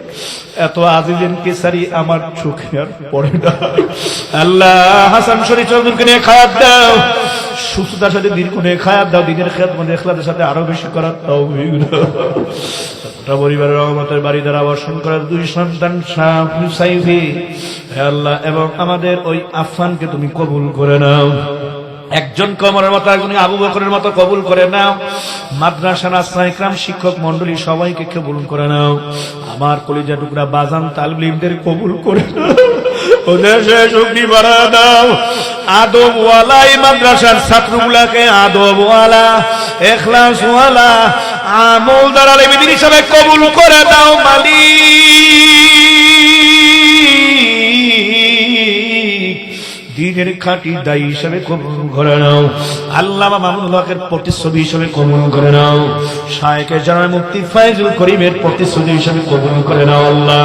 এত আজিজেন কেসারি আমার চোখে আর পড়ে না। আল্লাহ হাসান শরীফ চৌধুরীকে নিয়ে খায়াত দাও, সুস্থতার সাথে দীর্ঘ নিয়ে খায়াত দাও, দিনের খেদমত ইখলাসের সাথে আরো বেশি করার তৌফিক দাও। পরিবারের রহমতের বাড়ি দ্বারা বর্ষণ করার 2 সন্তান সাইফি হে আল্লাহ, এবং আমাদের ওই আফফানকে তুমি কবুল করে নাও। একজন কমরের মতো, একজন আবু বকরের মতো কবুল করে নাও। মাদ্রাসার ইকরাম শিক্ষক মন্ডলী সবাইকে কবুল করে নাও। আমার কলিজা টুকরা বাজান তালিমদের কবুল করে নাও, ওদের শক্তি বাড়া দাও। আদবওয়ালা এই মাদ্রাসার ছাত্রগুলাকে আদবওয়ালা, ইখলাসওয়ালা, আমলদার আলেমীদের হিসাবে কবুল করে দাও মালিক। দিনের খাঁটি দায়ী হিসাবে কবুল করে নাও। আল্লামা মামুনুল হকের প্রতিচ্ছবি হিসাবে কবুল করে নাও। শায়েখে জানার মুফতি ফায়জুল করিমের প্রতিচ্ছবি হিসাবে কবুল করে নাও আল্লাহ।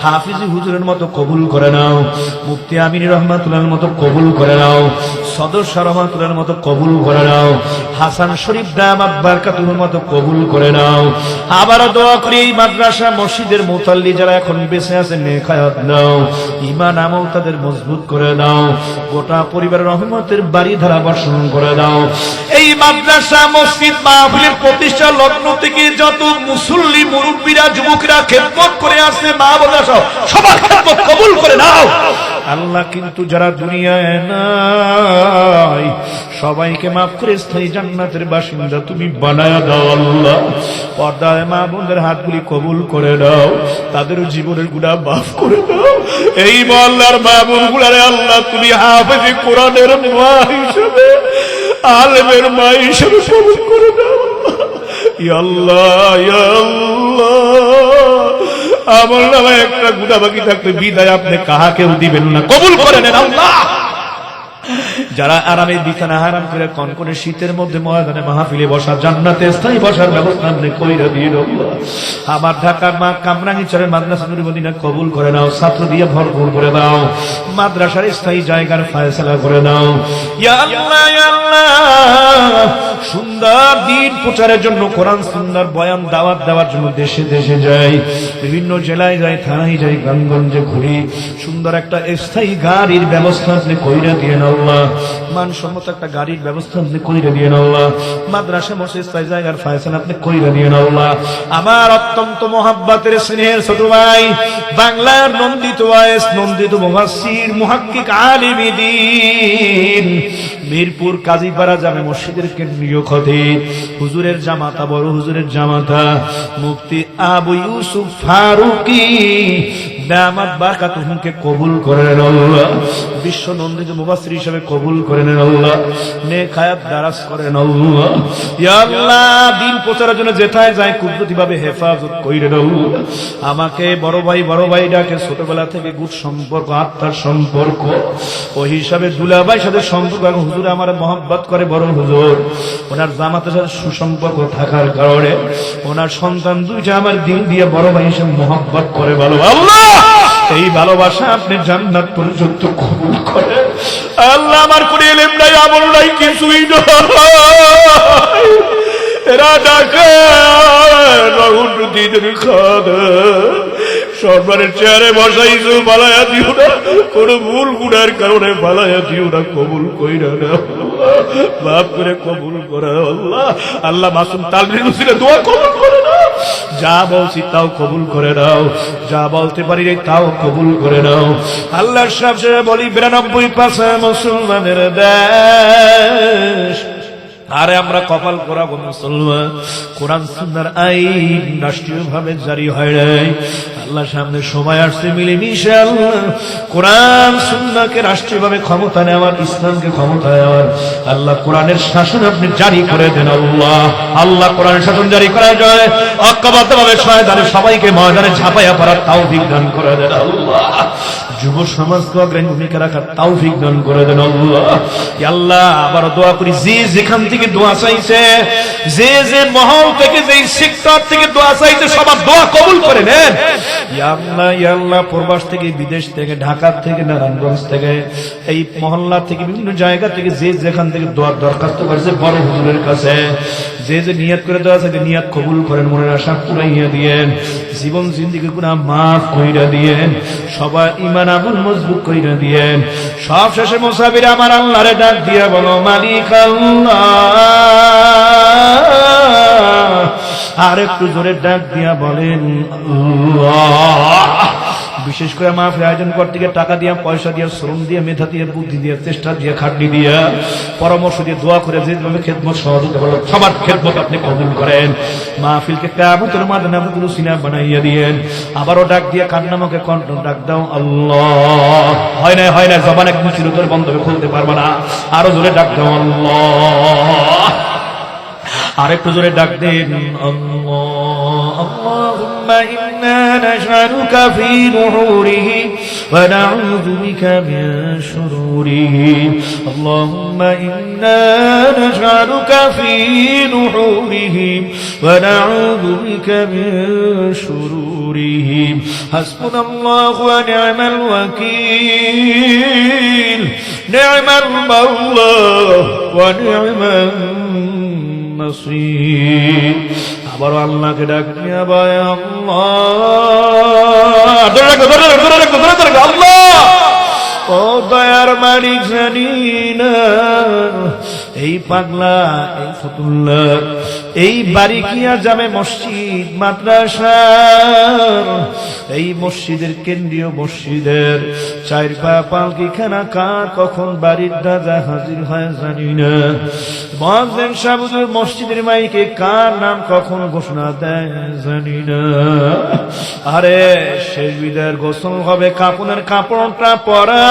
হাফিজি হুজুরের মতো কবুল করে নাও। মুফতি আমিন রহমাতুল্লাহর মতো কবুল করে নাও। সদর শাহ রহমাতুল্লাহর মতো কবুল করে নাও। হাসান শরীফ দামাত বারকাতুহুর মতো কবুল করে নাও। আবারও দোয়া করি এই মাদ্রাসা মসজিদের মুতাল্লি যারা এখন বেঁচে আছেন, নেক হায়াত দাও, ঈমান আমল তাদের মজবুত করে দাও। গোটা পরিবারের রহমতের বাড়ি ধারা বর্ষণ করে দাও। এই মাদ্রাসা মসজিদ মাহফিলের প্রতিষ্ঠা লগ্ন থেকে যত মুসল্লি মুরব্বীরা যুবকরা খেদমত করে আসছে, মা বোনেরা সবার খেদমত কবুল করে নাও আল্লাহ। কিন্তু যারা দুনিয়ায় নাই সবাইকে মাফ করে স্থায়ী জান্নাতের বাসিন্দা তুমি বানায়া দাও আল্লাহ। পর্দায় মা বোনদের হাতগুলি কবুল করে দাও, তাদের জীবনের গুনাহ মাফ করে দাও। এই মহল্লার মা বোনগুলারে আল্লাহ তুমি হাফেজে কোরআনের মা হিসেবে, আলেমের মা হিসেবে কবুল করে দাও ইয়া আল্লাহ, ইয়া আল্লাহ। আমার নামে একটা গুনাহ বাকি থাকলে বিদায় আপনি কাহাকেও দিবেন না, কবুল করে নেন আল্লাহ। যারা আরামে বিছানা হারাম করে কনকনে শীতের মধ্যে ময়দানে মাহফিলে বসা, জান্নাতে স্থায়ী বসার ব্যবস্থা আপনি কইরা দিয়ে দাও। আমার ঢাকার মা কামরাঙ্গীরচরের মাদ্রাসা নূরে মদিনা কবুল করে নাও, ছাত্র দিয়ে ভরপুর করে দাও, মাদ্রাসার স্থায়ী জায়গার ফয়সালা করে দাও ইয়া আল্লাহ, ইয়া আল্লাহ। সুন্দর দিন প্রচারের জন্য, কোরআন সুন্দর বয়ান দাওয়াত দেওয়ার জন্য দেশে দেশে যাই, বিভিন্ন জেলায় যাই, থানায় যাই, গ্রামগঞ্জে ঘুরি, সুন্দর একটা স্থায়ী গাড়ির ব্যবস্থা আপনি কইরা দিয়ে নাও আল্লাহ। মানসম্মত একটা গাড়ির ব্যবস্থা আপনি কইরা দিয়ে নাও আল্লাহ। মাদ্রাসা মসজিদ স্থায়ী জায়গার ফয়সালা আপনি কইরা দিয়ে নাও আল্লাহ। আমার অত্যন্ত মহাব্বতের স্নেহের ছোট ভাই, বাংলার নন্দিত ওয়াইস, নন্দিত মুফাসসির, মুহাক্কিক, আলিম দ্বীন, মিরপুর কাজীপাড়া জামে মসজিদের কেন্দ্রীয় খতিব, হুজুরের জামাতা, বড় হুজুরের জামাতা মুফতি আবু ইউসুফ ফারুকি দামাত বারকাতুহুকে কবুল করে নেন আল্লাহ। বিশ্ব নন্দিত মুফাসসির হিসেবে কবুল করে নেন আল্লাহ। নেক হায়াত দারাজ করেন আল্লাহ। ইয়া আল্লাহ, দিন প্রচারের জন্য যেথায় যায় কুদরতি ভাবে হেফাজত কইরে দাও। আমাকে বড় ভাই ডাকে, ছোটবেলা থেকে গুড সম্পর্ক, আত্মার সম্পর্ক, ওই হিসাবে দুলাভাইয়ের সাথে সম্পর্ক। হুজুর আমার মহব্বত করে, বড় হুজুর ওনার জামাতের সাথে সুসম্পর্ক থাকার কারণে ওনার সন্তান 2টা আমার দিন দিয়ে বড় ভাই হিসেবে মহব্বত করে। ভালো আল্লাহ, এই ভালোবাসা আপনি জান্নাত পর্যন্ত কবুল করে আল্লাহ। আমার কোনো ইলম নাই, আমল নাই, কিছুই নাই, এরা ডাকে রহুদ্দিনের খাদা সম্মানের চেয়ারে বসাইছো, বালায়া দিও না, কোন ভুল গুনার কারণে বালায়া দিও না, কবুল কইরা না, মাফ করে কবুল করা আল্লাহ। আল্লাহ মাসুম তালবির উসিলে দোয়া কবুল করে নাও, যা বলছি তাও কবুল করে নাও, যা বলতে পারি তাও কবুল করে নাও আল্লাহ। সবশেষে বলি 92% মুসলমানের দেশ, আরে আমরা কপাল করাবো মুসলমান, কোরআন সুন্নাহর আইন রাষ্ট্রীয়ভাবে জারি হয় নাই। আল্লাহ সামনে সময় আসছে মিলেমিশে আল্লাহ কোরআন সুন্নাহকে রাষ্ট্রীয়ভাবে ক্ষমতা নেওয়ার, ইসলামকে ক্ষমতা নেওয়ার। আল্লাহ কোরআনের শাসন আপনি জারি করে দেন আল্লাহ। আল্লাহ কোরআনের শাসন জারি করা যায়, ঐক্যবদ্ধভাবে শয়তানের সবাইকে ময়দানে ঝাঁপাইয়া পড়ার তৌফিক দান করে দেন আল্লাহ। যুব সমাজকে অগ্রণী ভূমিকা রাখার তৌফিক দান করে দেন আল্লাহ। আল্লাহ আবার দোয়া করি, যে যেখান থেকে দোয়া চাইছে, যে যে মহল থেকে, যে সেক্টর থেকে দোয়া চাইছে, সবার দোয়া কবুল করে নেন ইয়া আল্লাহ। ইয়া আল্লাহ প্রবাস থেকে, বিদেশ থেকে, ঢাকা থেকে, নারায়ণগঞ্জ থেকে, এই মহল্লা থেকে, বিভিন্ন জায়গা থেকে যে যেখান থেকে দোয়ার দরখাস্ত করেছে বড় হুজুরের কাছে, যে যে নিয়ত করে দোয়া চাইছে নিয়ত কবুল করেন, মনের আশা পুরাইয়া দিয়েন, জীবন জিন্দেগি গুনাহ মাফ কইরা দিয়েন, সবাই ঈমান আমল মজবুত কইরা দিয়েন। সব শেষে মুসাফির আমার আল্লাহরে ডাক দিয়া বলো, মালিক আল্লাহ। আর একটু জোরে ডাক দিয়া বলেন আল্লাহ। বিশেষ করে মাহফিল আয়োজন করতে গিয়ে টাকা দিয়া, পয়সা দিয়া, শ্রম দিয়ে, মেধা দিয়ে, বুদ্ধি দিয়ে, চেষ্টা দিয়ে, খাটনি দিয়া, পরামর্শ দিয়ে, দোয়া করে যেভাবে খেদমত সহযোগিতা করলো, সবার খেদমত আপনি কবুল করেন। মাহফিলকে কিয়ামতের ময়দানে আপনি রুসিনা বানাইয়া দিয়েন। আবারও ডাক দিয়ে কান্নামুখে কণ্ঠ ডাক দাও আল্লাহ। হয় না, হয় না, জবান একদম চিরতরে বন্ধ করে খুলতে পারবে না, আরো জোরে ডাক দাও আল্লাহ। আরেকটু জোরে ডাক দেন আল্লাহ। আল্লাহুম্মা ইন্না নাশআলুকা ফি নুহুরিহি ওয়া নাউযু বিকা মিন শুরুরিহি। আল্লাহুম্মা ইন্না নাশআলুকা ফি নুহুরিহি ওয়া নাউযু বিকা মিন শুরুরিহি। হাসবুনাল্লাহু ওয়া নি'মাল ওয়াকিল, নি'মাল মাওলা ওয়া নি'মান নাসীর। আবার আল্লাহকে ডাক নিয়া ভাই আল্লাহ, আল্লাহ ও দয়ার মালিক, জানি না এই পাগলা, এই ফতুল্লাহ, এই বারিকিয়া জামে মসজিদ মাদ্রাসা, এই মসজিদের কেন্দ্রীয় মসজিদের চার পা পালকিখানা কার কখন বাড়ির দাদা হাজির হয় জানি না। মুয়াজ্জিন সাহেব মসজিদের মাইকে কার নাম কখন ঘোষণা দেয় জানি না। আরে সেই বিদায়ের গোসল হবে, কাপড়ের কাপড়টা পরা